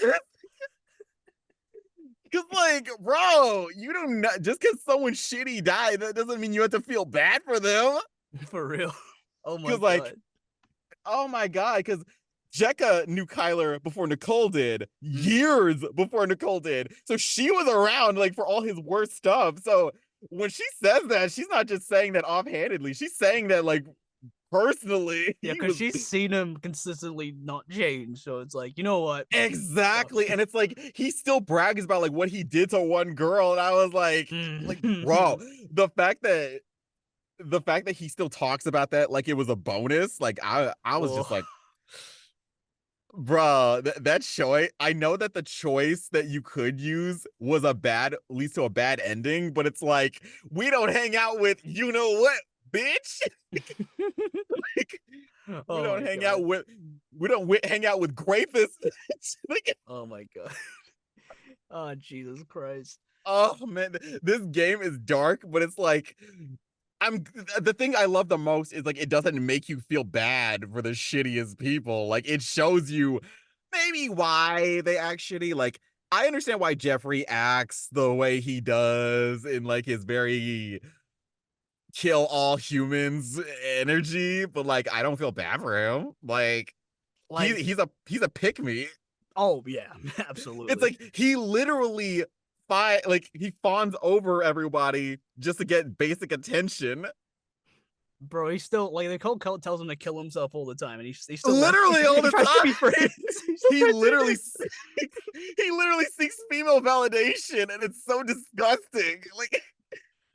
Because, like, bro, you do not just because someone shitty died, that doesn't mean you have to feel bad for them. For real. Oh my Because, like, god. oh my god, because Jekka knew Kyler before Nicole did, Mm. years before Nicole did. So she was around, like, for all his worst stuff. So when she says that, she's not just saying that offhandedly. She's saying that, like, personally. Yeah, He because was she's seen him consistently not change. So it's like, you know what? Fuck. exactly. And it's like he still brags about like what he did to one girl. And I was like, bro, the fact that he still talks about that like it was a bonus, like I was just Oh, like, bro, that choice. I know that the choice that you could use was leads to a bad ending, but it's like we don't hang out with you know what, bitch. Like, we oh don't my hang god. out with hang out with grapists. Like, Oh my god. Oh Jesus Christ. oh man, this game is dark, but it's like I'm the thing I love the most is like it doesn't make you feel bad for the shittiest people. Like it shows you maybe why they act shitty. Like I understand why Jeffrey acts the way he does in like his very kill all humans energy, but like I don't feel bad for him. Like Like, he's a pick me. oh yeah, It's absolutely. like he literally like he fawns over everybody just to get basic attention. Bro, he's still like the cold cult tells him to kill himself all the time, and he still wants. Literally all He the tries to time. be friends. He still he tries to be literally friends. seeks, he literally seeks female validation, and it's so disgusting. Like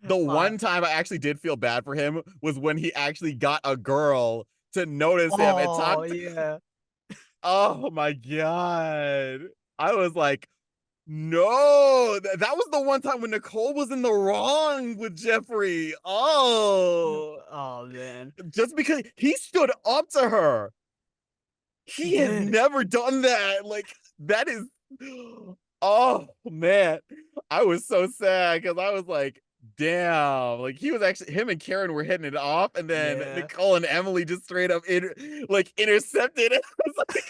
the Uh, one time I actually did feel bad for him was when he actually got a girl to notice him and oh talk. yeah. Oh my god. I was like, no, that was the one time when Nicole was in the wrong with Jeffrey. Oh, Oh man, just because he stood up to her. he He has did. never done that. Like, that is, oh man. I was so sad because I was like, damn. Like, he was actually, him and Karen were hitting it off, and then Yeah, Nicole and Emily just straight up, intercepted. It was like,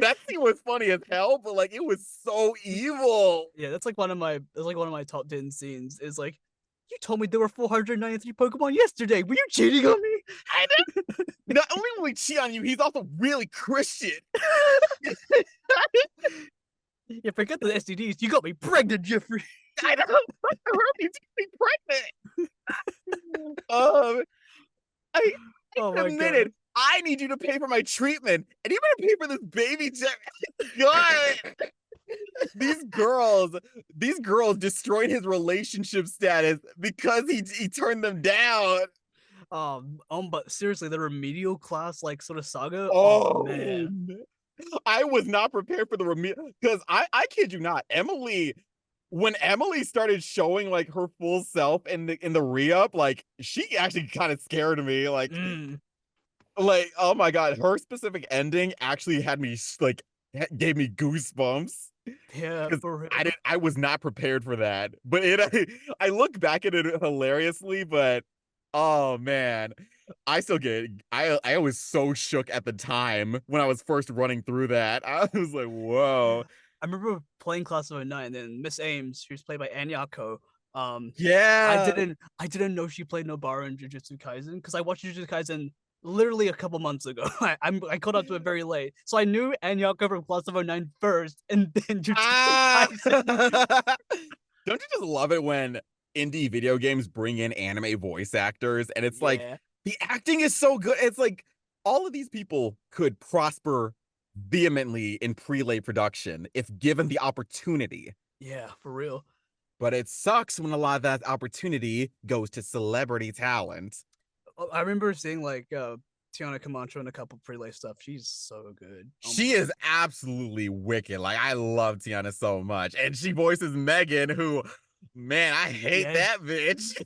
that scene was funny as hell, but like, it was so evil. yeah. That's like one of my top 10 scenes. Is like, you told me there were 493 Pokemon yesterday. Were you cheating on me? I Not only will he cheat on you, he's also really Christian. Yeah, forget the STDs. You got me pregnant, Jeffrey. I don't know. He's getting pregnant. I Oh my admit it. god. I need you to pay for my treatment, and you better pay for this baby. God, these girls, these girls destroyed his relationship status because he turned them down. But seriously, the remedial class like sort of saga. Oh Oh, man. I was not prepared for the remedial because I kid you not, Emily. When Emily started showing like her full self in the re-up, like she actually kind of scared me. Mm, Like oh my god, her specific ending actually had me like gave me goosebumps yeah, because for real. I was not prepared for that. But I look back at it hilariously, but oh man, I still get I was so shook at the time when I was first running through that. I was like, whoa. I remember playing Class of '09, and then Miss Ames, she was played by Anyako. Yeah. I didn't know she played Nobara in Jujutsu Kaisen because I watched Jujutsu Kaisen literally a couple months ago. I caught up to it very late, so I knew Anyako from Class of '09 first, and then Jujutsu Ah. Kaisen. Don't you just love it when indie video games bring in anime voice actors and it's like Yeah, the acting is so good. It's like all of these people could prosper vehemently in prelay production if given the opportunity. yeah, for real. But it sucks when a lot of that opportunity goes to celebrity talent. I remember seeing like Tiana Camacho in a couple prelay stuff. She's so good. Oh my She is absolutely wicked. Like I love Tiana so much. And she voices Megan, who, man, I hate yeah. that bitch.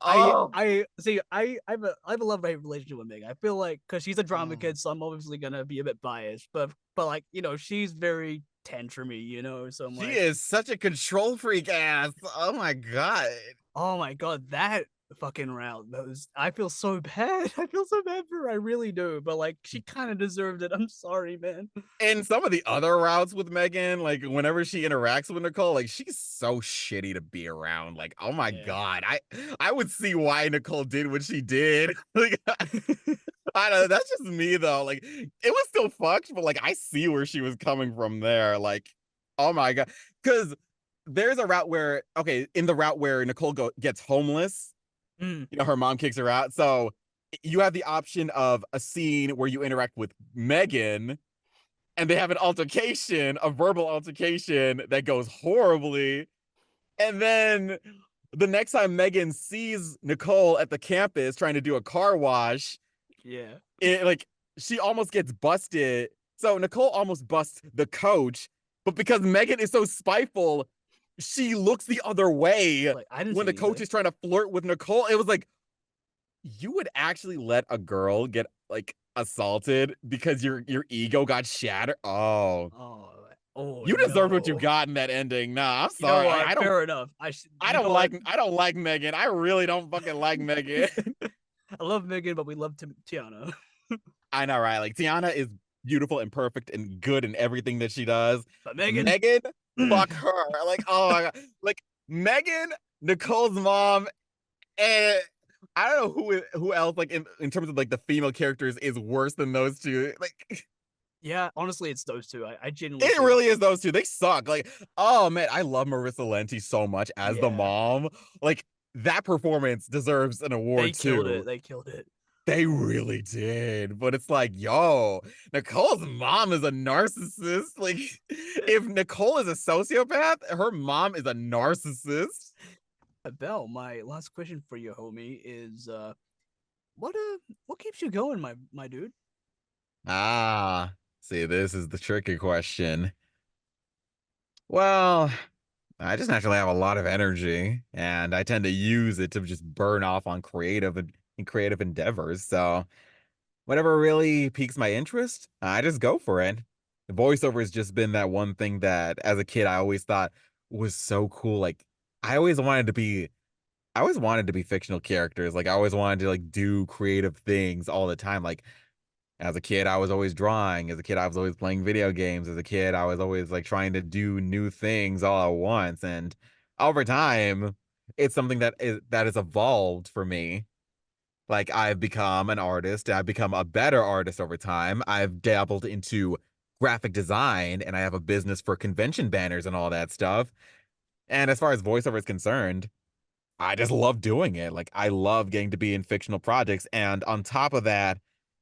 Oh. I see. I have a love hate relationship with Meg. I feel like because she's a drama Oh. kid, so I'm obviously gonna be a bit biased. But like she's very tantrumy. So I'm She like, is such a control freak ass. Oh my god. oh my god, that fucking round. Those I feel so bad. I feel so bad for her. I really do. But like, she kind of deserved it. I'm sorry, man. And some of the other routes with Megan, like whenever she interacts with Nicole, like she's so shitty to be around. Like, oh my Yeah. god, I would see why Nicole did what she did. Like, I don't know. That's just me though. Like, it was still fucked, but like I see where she was coming from there. Like, oh my god, because there's a route where okay, in the route where Nicole gets homeless, Mm, her mom kicks her out. So you have the option of a scene where you interact with Megan and they have an altercation, a verbal altercation that goes horribly. And then the next time Megan sees Nicole at the campus trying to do a car wash, yeah. it like she almost gets busted. So Nicole almost busts the coach, but because Megan is so spiteful, she looks the other way Like I didn't when see the coach anything. is trying to flirt with Nicole. It was like, you would actually let a girl get like assaulted because your ego got shattered. Oh, Oh, oh you deserved what you no. got in that ending. Nah, I'm You know sorry. Like, what? Fair enough. You know what? I don't like Megan. I really don't fucking like Megan. I love Megan, but we love Tiana. I know, right? Like Tiana is beautiful and perfect and good in everything that she does. But Megan, Megan, fuck her. Like, oh my god. Like Megan, Nicole's mom, and I don't know who else like in terms of like the female characters is worse than those two. Like yeah, honestly, it's those two. I genuinely it feel. really is those two. They suck. Like, oh man, I love Marissa Lenti so much as the Yeah, mom. Like, that performance deserves an they award killed it. too. They killed it. They really did. But it's like, yo, Nicole's mom is a narcissist. Like, if Nicole is a sociopath, her mom is a narcissist. Bell, my last question for you, homie, is what keeps you going, my dude? Ah, see, this is the tricky question. Well, I just naturally have a lot of energy, and I tend to use it to just burn off on creative endeavors. So whatever really piques my interest, I just go for it. The voiceover has just been that one thing that, as a kid, I always thought was so cool. Like I always wanted to be, I always wanted to be fictional characters. Like I always wanted to like do creative things all the time. Like as a kid, I was always drawing. As a kid, I was always playing video games. As a kid, I was always like trying to do new things all at once. And over time, it's something that has evolved for me. Like I've become an artist. I've become a better artist over time. I've dabbled into graphic design and I have a business for convention banners and all that stuff. And as far as voiceover is concerned, I just love doing it. Like I love getting to be in fictional projects. And on top of that,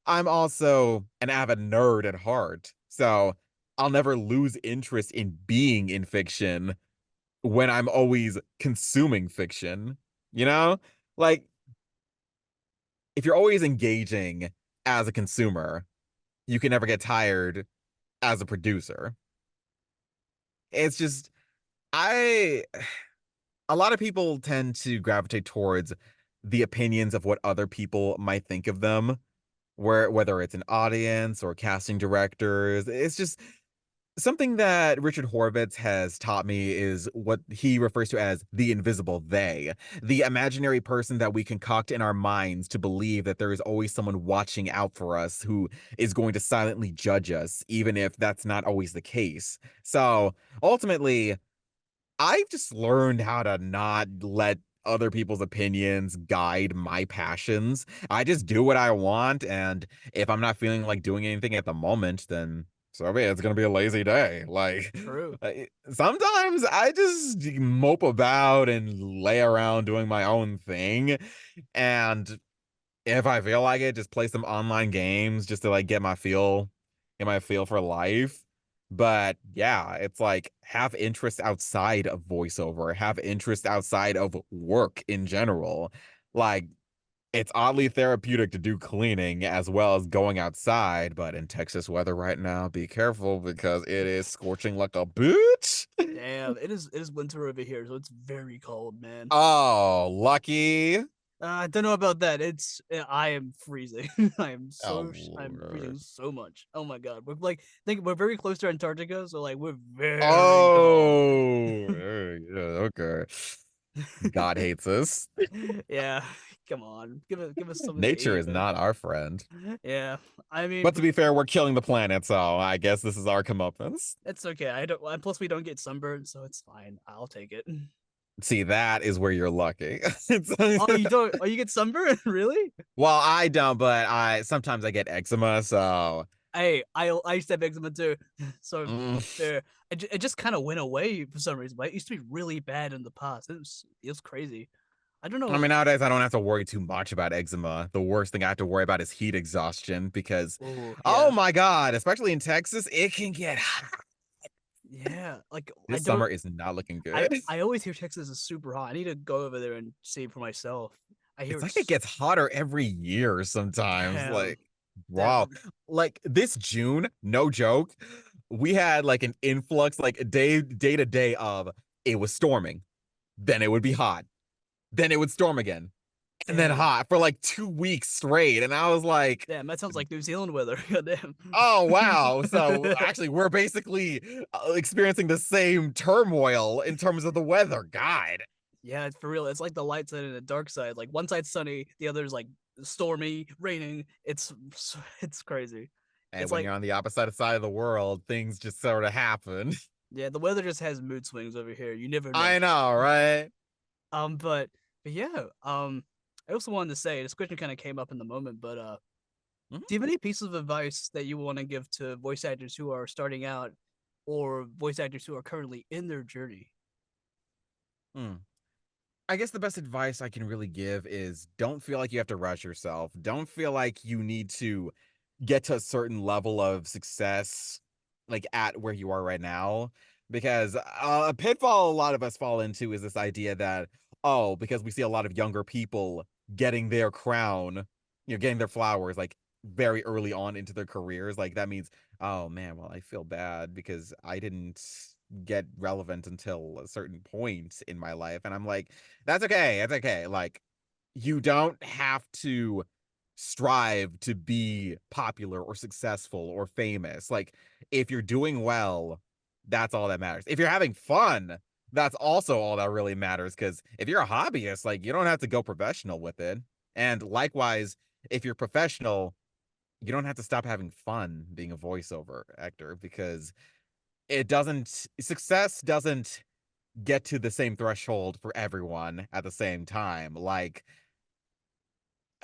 I'm also an avid nerd at heart, so I'll never lose interest in being in fiction when I'm always consuming fiction, you know? Like, if you're always engaging as a consumer, you can never get tired as a producer. It's just, I, a lot of people tend to gravitate towards the opinions of what other people might think of them, whether it's an audience or casting directors. It's just something that Richard Horvitz has taught me is what he refers to as the invisible they, the imaginary person that we concoct in our minds to believe that there is always someone watching out for us who is going to silently judge us, even if that's not always the case. So ultimately, I've just learned how to not let other people's opinions guide my passions. I just do what I want, and if I'm not feeling like doing anything at the moment, then so be it. It's gonna be a lazy day. Like, True. sometimes I just mope about and lay around doing my own thing, and if I feel like it, just play some online games just to like get my feel for life. But yeah, it's like have interest outside of voiceover, have interest outside of work in general. Like it's oddly therapeutic to do cleaning as well as going outside, but in Texas weather right now, be careful because it is scorching like a bitch. Damn, it is winter over here, so it's very cold, man. Oh, lucky. I don't know about that. I am freezing. Oh, I'm freezing Lord. so much. Oh my god. We're like think we're very close to Antarctica, so like we're very cold. Oh, yeah, okay. God hates us. Yeah. Come on. Give us something to Nature eat, is man. not our friend. Yeah. I mean, But to but be fair, we're killing the planet, so I guess this is our comeuppance. it's okay. I don't and plus we don't get sunburned, so it's fine. I'll take it. See, that is where you're lucky. Oh, you don't oh you get sunburned? Really? Well, I don't, but I sometimes I get eczema, so I used to have eczema too. So mm. there, it just kind of went away for some reason. But it used to be really bad in the past. It was crazy. I don't I mean, know. nowadays I don't have to worry too much about eczema. The worst thing I have to worry about is heat exhaustion because, Oh oh yeah, my God, especially in Texas, it can get hot. yeah. Like I This don't. summer is not looking I good. I always hear Texas is super hot. I need to go over there and see it for myself. I hear It's like it it's gets hotter every year sometimes. damn, Like, wow. damn, Like this June, no joke, we had like an influx, like day to day of it was storming. Then it would be hot. Then it would storm again. And then damn, hot for like 2 weeks straight. And I was like, damn. That sounds like New Zealand weather. Goddamn. oh wow. So actually we're basically experiencing the same turmoil in terms of the weather. God. Yeah, it's for real. It's like the light side and the dark side. Like one side's sunny, the other's like stormy, raining. It's crazy. And It's when like you're on the opposite side of the world, things just sort of happen. yeah, the weather just has mood swings over here. You never know. I know, right? But yeah. I also wanted to say this question kind of came up in the moment, but Mhm. do you have any pieces of advice that you want to give to voice actors who are starting out, or voice actors who are currently in their journey? Hmm. I guess the best advice I can really give is don't feel like you have to rush yourself. Don't feel like you need to get to a certain level of success like at where you are right now because a pitfall a lot of us fall into is this idea that oh, because we see a lot of younger people getting their crown, getting their flowers like very early on into their careers, like that means oh man, well I feel bad because I didn't get relevant until a certain point in my life. And I'm like, that's okay. That's okay. Like, you don't have to strive to be popular or successful or famous. Like, if you're doing well, that's all that matters. If you're having fun, that's also all that really matters. Because if you're a hobbyist, like, you don't have to go professional with it. And likewise, if you're professional, you don't have to stop having fun being a voiceover actor because success doesn't get to the same threshold for everyone at the same time. Like,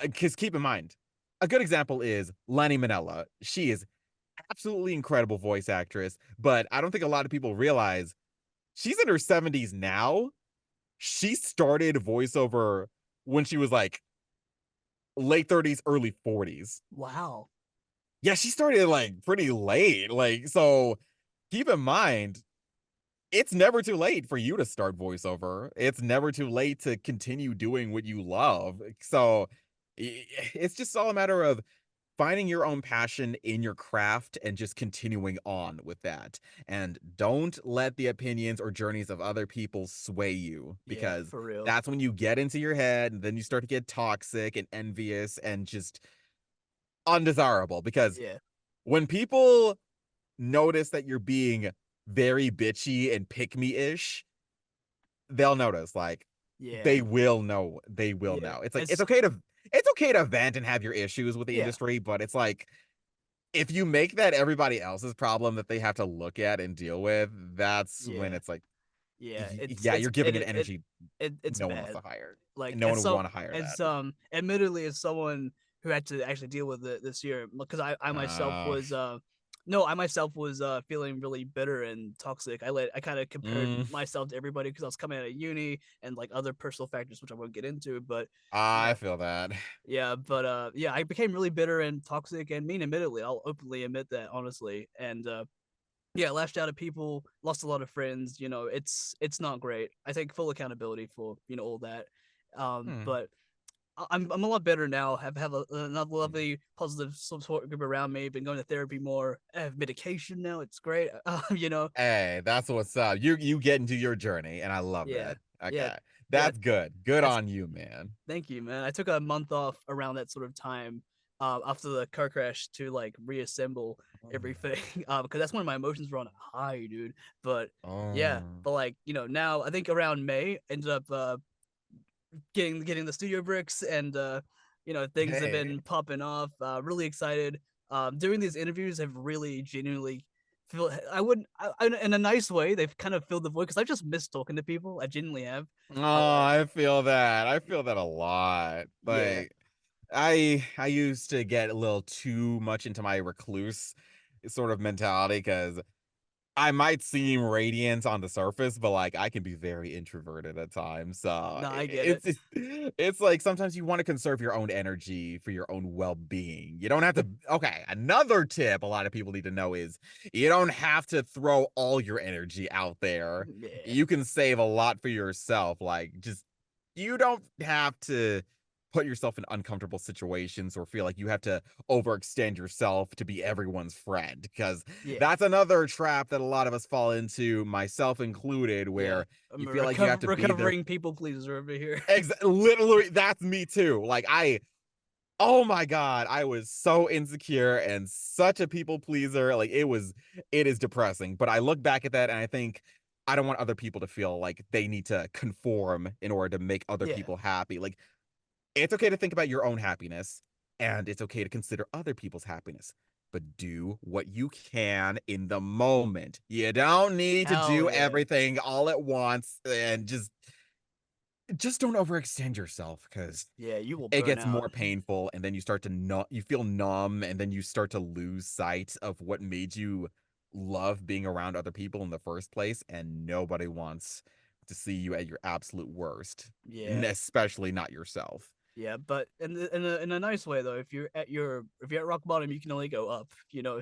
because keep in mind, a good example is Lenny Manella. She is absolutely incredible voice actress, but I don't think a lot of people realize she's in her 70s now. She started voiceover when she was like late 30s, early 40s. Wow. Yeah, she started like pretty late. Like, so keep in mind, it's never too late for you to start voiceover. It's never too late to continue doing what you love. So it's just all a matter of finding your own passion in your craft and just continuing on with that. And don't let the opinions or journeys of other people sway you, Yeah, because for real. that's when you get into your head and then you start to get toxic and envious and just undesirable. Because Yeah. when people notice that you're being very bitchy and pick me ish, they'll notice. Like, Yeah. they will know. They will Yeah. know. It's like It's it's okay to vent and have your issues with the yeah. industry, but it's like if you make that everybody else's problem that they have to look at and deal with, that's when Yeah. it's like, Yeah. yeah, you're giving it It energy it's no one wants bad. to hire, Like and no one would want to hire that. admittedly, as someone who had to actually deal with it this year, because I myself Uh, was no, I myself was feeling really bitter and toxic. I kind of compared mm, myself to everybody because I was coming out of uni and like other personal factors which I won't get into, but I yeah. feel that. Yeah, but yeah, I became really bitter and toxic and mean. Admittedly, I'll openly admit that honestly, and yeah, lashed out at people, lost a lot of friends. You know, it's not great. I take full accountability for all that. Hmm. But I'm a lot better now. Have another lovely positive support group around me. Been going to therapy more. I have medication now. It's great. Hey, that's what's up. You get into your journey, and I love Yeah, that. yeah, Okay, yeah. that's good. Good That's on you, man. Thank you, man. I took a month off around that sort of time, after the car crash to like reassemble everything, because that's when my emotions were on a high, dude. But yeah, Oh, but like now I think around May ended up getting the studio bricks, and things have hey. been popping off. Really excited. Doing these interviews have really genuinely feel I wouldn't in a nice way. They've kind of filled the void because I just miss talking to people. I genuinely have. Oh, Like I feel that. I feel that a lot. yeah, Like I used to get a little too much into my recluse sort of mentality because I might seem radiant on the surface, but like I can be very introverted at times. So no, I get it. it's like sometimes you want to conserve your own energy for your own well-being. You don't have to. Okay, another tip a lot of people need to know is you don't have to throw all your energy out there. Yeah, You can save a lot for yourself. Like, just you don't have to put yourself in uncomfortable situations or feel like you have to overextend yourself to be everyone's friend, because yeah, that's another trap that a lot of us fall into, myself included, yeah. where I'm you a feel like you have to be there. recovering people pleaser over here. Literally, that's me too. Like, oh my God, I was so insecure and such a people pleaser. Like, it is depressing. But I look back at that and I think I don't want other people to feel like they need to conform in order to make other Yeah, people happy. Like, it's okay to think about your own happiness, and it's okay to consider other people's happiness, but do what you can in the moment. You don't need to hell do yeah, everything all at once, and just don't overextend yourself, because yeah. You will it burn gets out. more painful, and then you start to you feel numb, and then you start to lose sight of what made you love being around other people in the first place, and nobody wants to see you at your absolute worst, and Yeah, especially not yourself. yeah. But in a nice way though. If you're at rock bottom, you can only go up.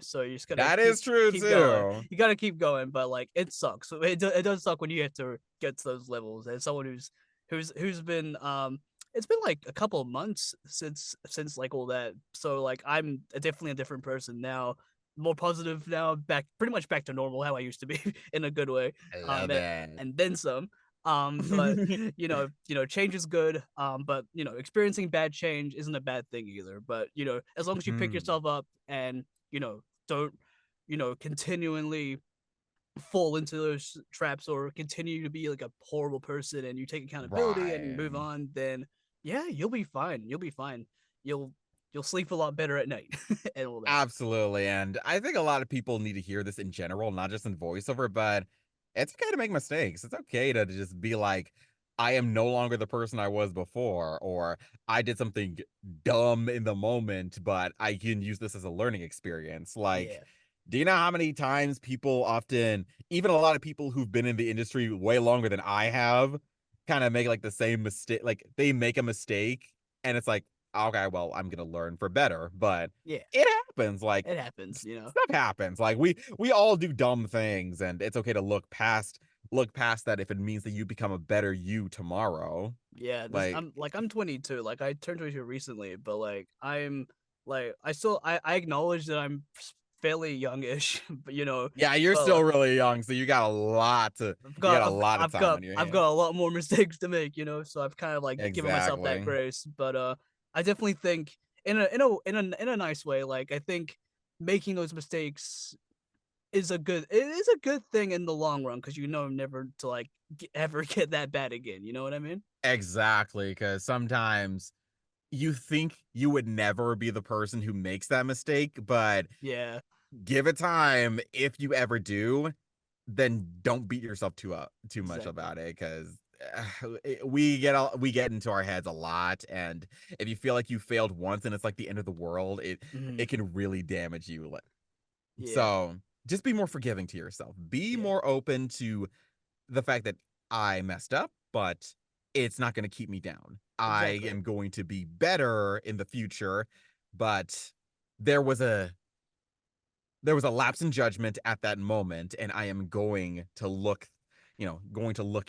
So you just gotta That is true keep going. too. You gotta keep going. But like it sucks. It does suck when you have to get to those levels. As someone who's been it's been like a couple of months since like all that. So like I'm definitely a different person now, more positive now, back pretty much back to normal how I used to be in a good way. I love it. And then some. But change is good. But experiencing bad change isn't a bad thing either. But as long as you pick Mhm. yourself up and don't continually fall into those traps or continue to be like a horrible person and you take accountability and you Right. move on, then yeah, you'll be fine. You'll be fine. You'll you'll sleep a lot better at night and all that. Absolutely. And I think a lot of people need to hear this in general, not just in voiceover, but it's okay to make mistakes. It's okay to just be like, I am no longer the person I was before, or I did something dumb in the moment, but I can use this as a learning experience. Like, Yeah. do you know how many times people often, even a lot of people who've been in the industry way longer than I have, kind of make like the same mistake? Like, they make a mistake and it's like, okay, well, I'm gonna learn for better, but Yeah, it happens. Like it happens, you know. stuff happens. Like we all do dumb things, and it's okay to look past that if it means that you become a better you tomorrow. Yeah, this Like I'm 22. Like I turned 22 recently, but I acknowledge that I'm fairly youngish, but yeah, you're but still really young, so you got a lot of time on your I've hands. got a lot more mistakes to make, so I've kind of like given myself that Exactly. grace. But I definitely think in a nice way, like I think making those mistakes it is a good thing in the long run because never to like ever get that bad again. You know what I mean? Exactly, because sometimes you think you would never be the person who makes that mistake, but Yeah, give it time. If you ever do, then don't beat yourself too much exactly. about it, because we get into our heads a lot, and if you feel like you failed once and it's like the end of the world, Hmm. it can really damage you. Yeah, So just be more forgiving to yourself. Be yeah, more open to the fact that I messed up, but it's not going to keep me down. I exactly. am going to be better in the future, but there was a there was a lapse in judgment at that moment, and I am going to look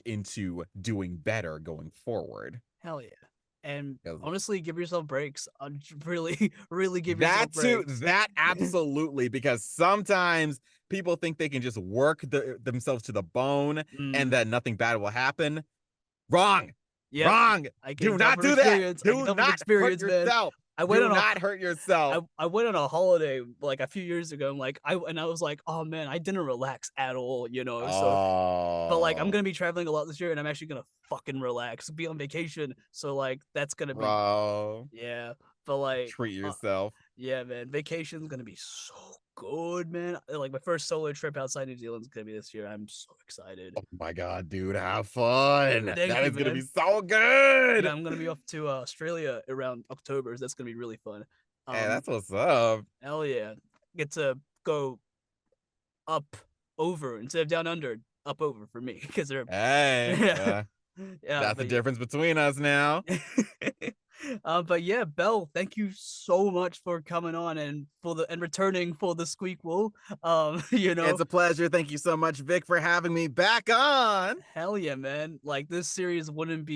into doing better going forward. Hell yeah. And 'Cause honestly, give yourself breaks. Really, really give yourself that too, breaks. that absolutely, because sometimes people think they can just work themselves to the bone and Mm, that nothing bad will happen. Wrong. yep. Wrong. I can Do tell not from do that. experience. I can Do tell from not hurt experience, man. yourself. I went Do on a not hurt yourself. I went on a holiday like a few years ago. I was like, oh man, I didn't relax at all, So, but like, I'm Oh, gonna be traveling a lot this year, and I'm actually gonna fucking relax, be on vacation. So like, that's gonna be bro. yeah. But like, Treat uh, yourself. yeah, man, vacation's gonna be so good, man. Like my first solo trip outside New Zealand's gonna be this year. I'm so excited. Oh my god, dude, have fun. Thank That you, is gonna be man. so Yeah, good. I'm gonna be off to Australia around October. So that's gonna be really fun. Hey, Um, that's what's up. hell yeah, get to go up over instead of down under, up over for me because they're Hey, yeah, yeah, that's the difference between us now. but yeah, Bell, thank you so much for coming on and returning for the squeakquel. You know, It's a pleasure. Thank you so much, Vic, for having me back on. hell yeah, man. Like this series wouldn't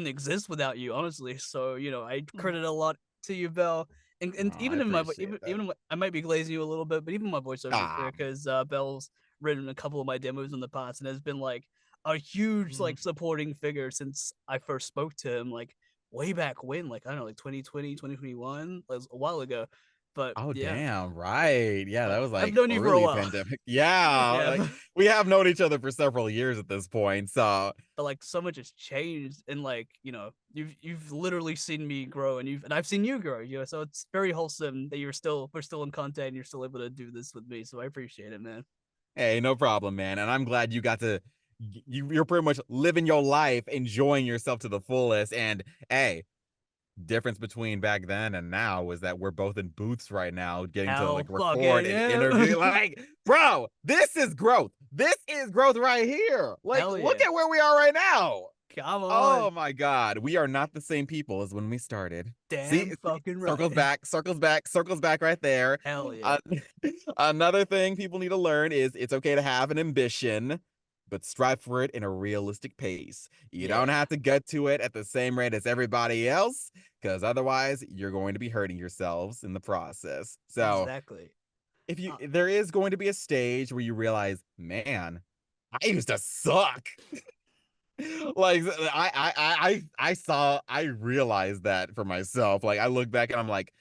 exist without you, honestly. So, I credit a lot to you, Bell. And Oh, I even in appreciate that. I might be glazing you a little bit, but even my voiceover is there Ah, because Bell's written a couple of my demos in the past and has been like a huge like supporting figure since I first spoke to him, like way back when, like I don't know, like 2020, 2021, like, a while ago. But oh, yeah, damn, right. Yeah, like that was I've like known you for a early while. pandemic. Yeah, Yeah, like we have known each other for several years at this point. So, but like so much has changed and like you've literally seen me grow and I've seen you grow, so it's very wholesome that we're still in contact and you're still able to do this with me, so I appreciate it, man. hey, no problem, man. And I'm glad you got to you're pretty much living your life, enjoying yourself to the fullest. And hey, difference between back then and now was that we're both in booths right now getting to Hell like fucking record and yeah. interview. Like, bro, this is growth. This is growth right here. Like, Hell look yeah, at where we are right now. come Oh on. my god, we are not the same people as when we started. See, Damn fucking circles right. back, circles back, circles back right there. Hell yeah. uh, Another thing people need to learn is it's okay to have an ambition, but strive for it in a realistic pace. You don't Yeah, have to get to it at the same rate as everybody else, because otherwise you're going to be hurting yourselves in the process. So exactly. if you uh, there is going to be a stage where you realize, man, I used to suck. Like I realized that for myself. Like I look back and I'm like,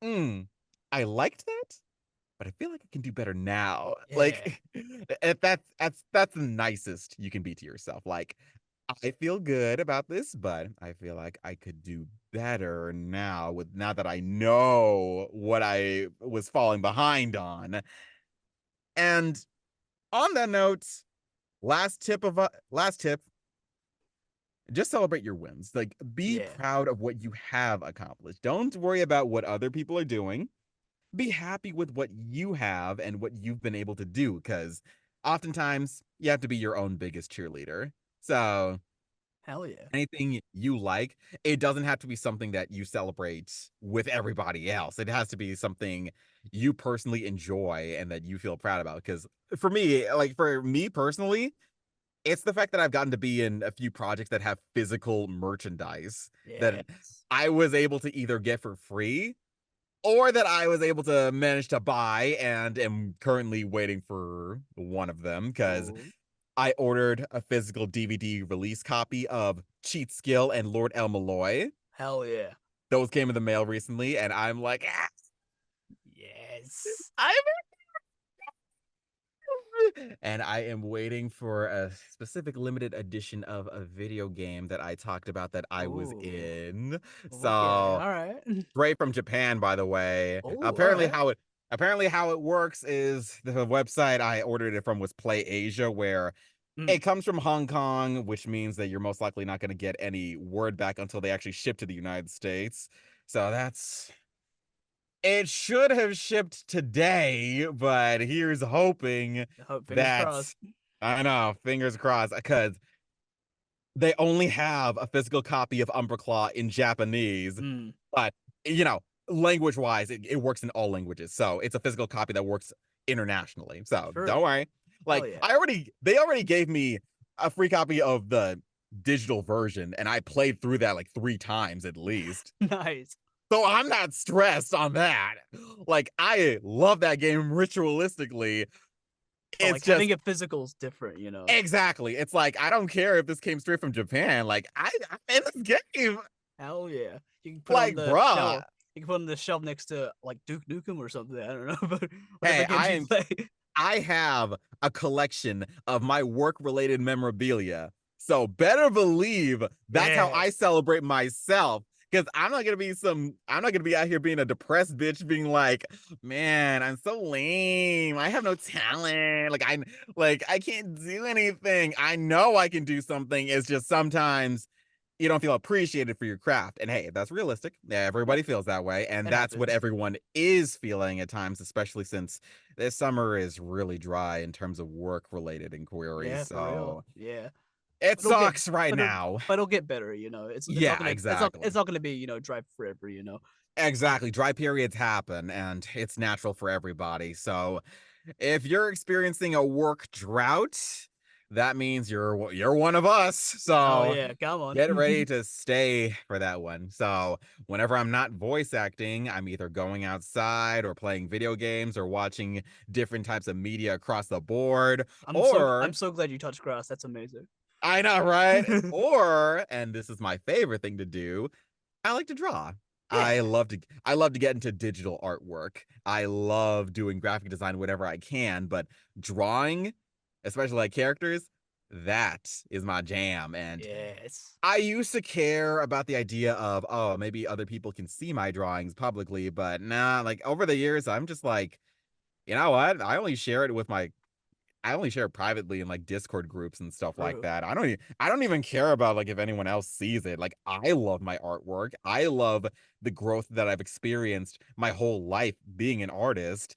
hmm, I liked that, but I feel like I can do better now. yeah, Like that's the nicest you can be to yourself. Like I feel good about this, but I feel like I could do better now that I know what I was falling behind on. And on that note, last tip, just celebrate your wins. Like be yeah, proud of what you have accomplished. Don't worry about what other people are doing. Be happy with what you have and what you've been able to do, because oftentimes you have to be your own biggest cheerleader. So Hell yeah. Anything you like, it doesn't have to be something that you celebrate with everybody else. It has to be something you personally enjoy and that you feel proud about. Because for me personally, it's the fact that I've gotten to be in a few projects that have physical merchandise that Yes. I was able to either get for free or that I was able to manage to buy and am currently waiting for one of them because Ooh. I ordered a physical DVD release copy of Cheat Skill and Lord El Malloy. Hell yeah. Those came in the mail recently, and I'm like, Yes. I'm and I am waiting for a specific limited edition of a video game that I talked about that I was Ooh. in. Okay. So All right. straight from Japan, by the way. Oh, all right. Apparently how it works is the website I ordered it from was Play Asia, where Mm. it comes from Hong Kong, which means that you're most likely not going to get any word back until they actually ship to the United States. So that's it should have shipped today, but here's hoping Fingers that crossed. I know, fingers crossed, because they only have a physical copy of Umbra Claw in Japanese, Mm. but you know, language wise, it works in all languages. So it's a physical copy that works internationally. So don't True. worry. Hell Like yeah. they already gave me a free copy of the digital version, and I played through that like 3 times at least. Nice. So I'm not stressed on that. Like I love that game ritualistically. But It's like having just it physical is different, you know. exactly. It's like I don't care if this came straight from Japan. Like I'm in this game. Hell yeah. You can put on Like, the bruh. shelf. You can put on the shelf next to like Duke Nukem or something. I don't know, but whatever Hey, games you play. I have a collection of my work-related memorabilia. So better believe that's how I Yes. celebrate myself. Because I'm not gonna be out here being a depressed bitch being like, man, I'm so lame. I have no talent. Like I can't do anything. I know I can do something. It's just sometimes you don't feel appreciated for your craft. And hey, that's realistic. Yeah, Yeah, everybody feels that way. And it that's what happens. everyone is feeling at times, especially since this summer is really dry in terms of work related inquiries. Yeah, for real. So Yeah. it But it'll get sucks right but it, now. but it'll get better, you know. It's not Yeah, gonna it's exactly. not gonna be, you know, dry forever, you know. Exactly. Dry periods happen and it's natural for everybody. So if you're experiencing a work drought, that means you're one of us. Hell So yeah, come get ready on. to stay for that one. So whenever I'm not voice acting, I'm either going outside or playing video games or watching different types of media across the board. I'm Or so glad you touched grass. That's amazing. I know, right? Or, and this is my favorite thing to do, I like to draw. Yeah. I love to get into digital artwork. I love doing graphic design whenever I can, but drawing, especially like characters, that is my jam. And Yes. I used to care about the idea of, oh, maybe other people can see my drawings publicly, but nah, like over the years, I'm just like, you know what? I only share it privately in like Discord groups and stuff like True. that. I don't even care about like if anyone else sees it. Like I love my artwork. I love the growth that I've experienced my whole life being an artist,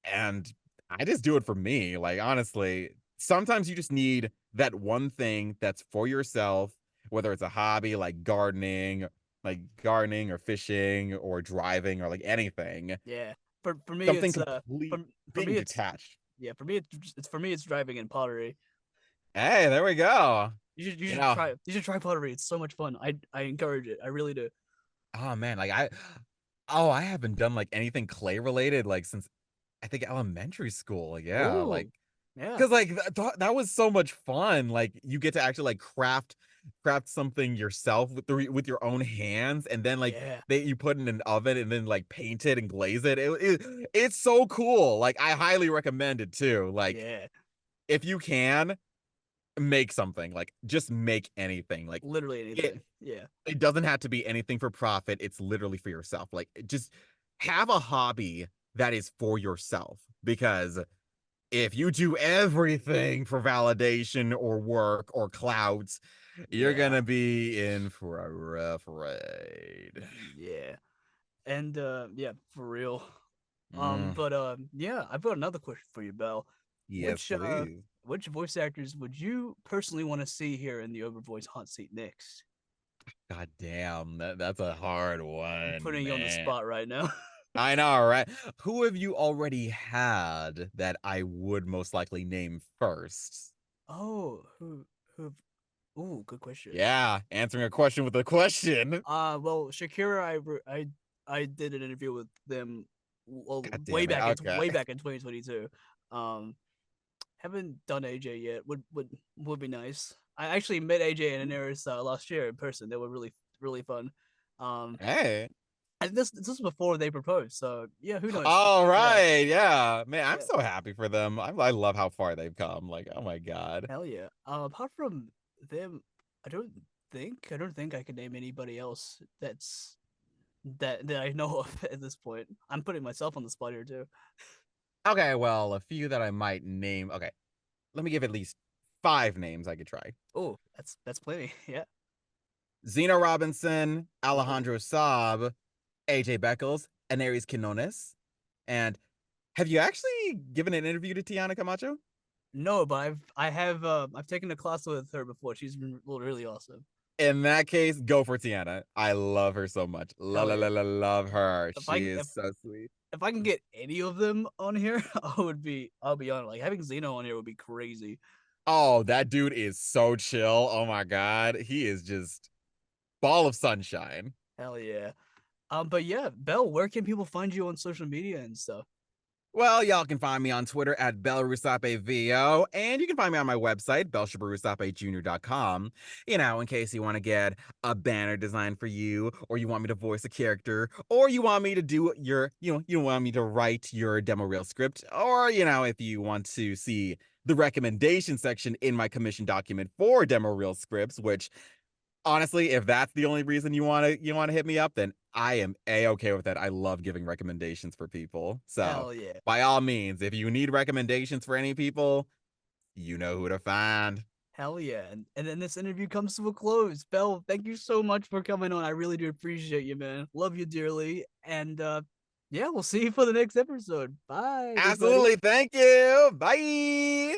and I just do it for me. Like honestly, sometimes you just need that one thing that's for yourself, whether it's a hobby like gardening or fishing or driving or like anything. Yeah. For me Something it's complete for being me it's detached. yeah, for me it's driving and pottery. Hey, there we go. You You should know, try it. You should try pottery. It's so much fun. I encourage it. I really do. oh man, I haven't done like anything clay related like since I think elementary school. Yeah, like Ooh. Yeah. because like that was so much fun. Like you get to actually like craft something yourself with your own hands, and then like Yeah. you put it in an oven and then like paint it and glaze it. It's so cool. Like I highly recommend it too. Like Yeah. if you can make something, like just make anything. Like Literally it anything. Yeah. it doesn't have to be anything for profit. It's literally for yourself. Like just have a hobby that is for yourself because if you do everything for validation or work or clout, you're Yeah. gonna be in for a rough ride. Yeah. And yeah, for real. Mm, But yeah, I've got another question for you, Belle. yes, Which please. which voice actors would you personally want to see here in the OverVoice hot seat next? God damn, that's a hard I'm one, putting you on the man. spot right now. I know, right? Who have you already had that I would most likely name first? Oh, who? Ooh, good question. Yeah, answering a question with a question. Well, Shakira, I did an interview with them, well, God damn it. Okay. way back in 2022. Um, haven't done AJ yet. Would be nice. I actually met AJ and Daenerys last year in person. They were really fun. Um, Hey. and this was before they proposed. So yeah, who knows? All Yeah, right. Yeah. Man, I'm yeah, so happy for them. I love how far they've come. Like, oh my God. hell yeah. Apart from them, I don't think I could name anybody else that I know of at this point. I'm putting myself on the spot here too. Okay, well, a few that I might name. Okay, let me give at least five names I could try. Oh, that's plenty. Yeah. Zeno Robinson, Oh Alejandro Saab, AJ Beckles, and Aries Quinones. And have you actually given an interview to Tiana Camacho? no, but I've taken a class with her before. She's been really awesome. In that case, go for Tiana. I love her so much. La Hell la la yeah. la, love her. If I She is so sweet. if I can get any of them on here, I'll be on it. Like having Zeno on here would be crazy. Oh, that dude is so chill. Oh my God. He is just ball of sunshine. Hell yeah. But yeah, Belle, where can people find you on social media and stuff? Well, y'all can find me on Twitter at BellRusapeVO, and you can find me on my website, BelsheberRusapeJr.com. You know, in case you want to get a banner designed for you, or you want me to voice a character, or you want me to do you want me to write your demo reel script, or, if you want to see the recommendation section in my commission document for demo reel scripts, which honestly, if that's the only reason you want to hit me up, then I am a-okay with that. I love giving recommendations for people. So, Hell yeah. by all means, if you need recommendations for any people, you know who to find. Hell yeah. And then this interview comes to a close. Belle, thank you so much for coming on. I really do appreciate you, man. Love you dearly. And yeah, we'll see you for the next episode. Bye, everybody. Absolutely. Thank you. Bye.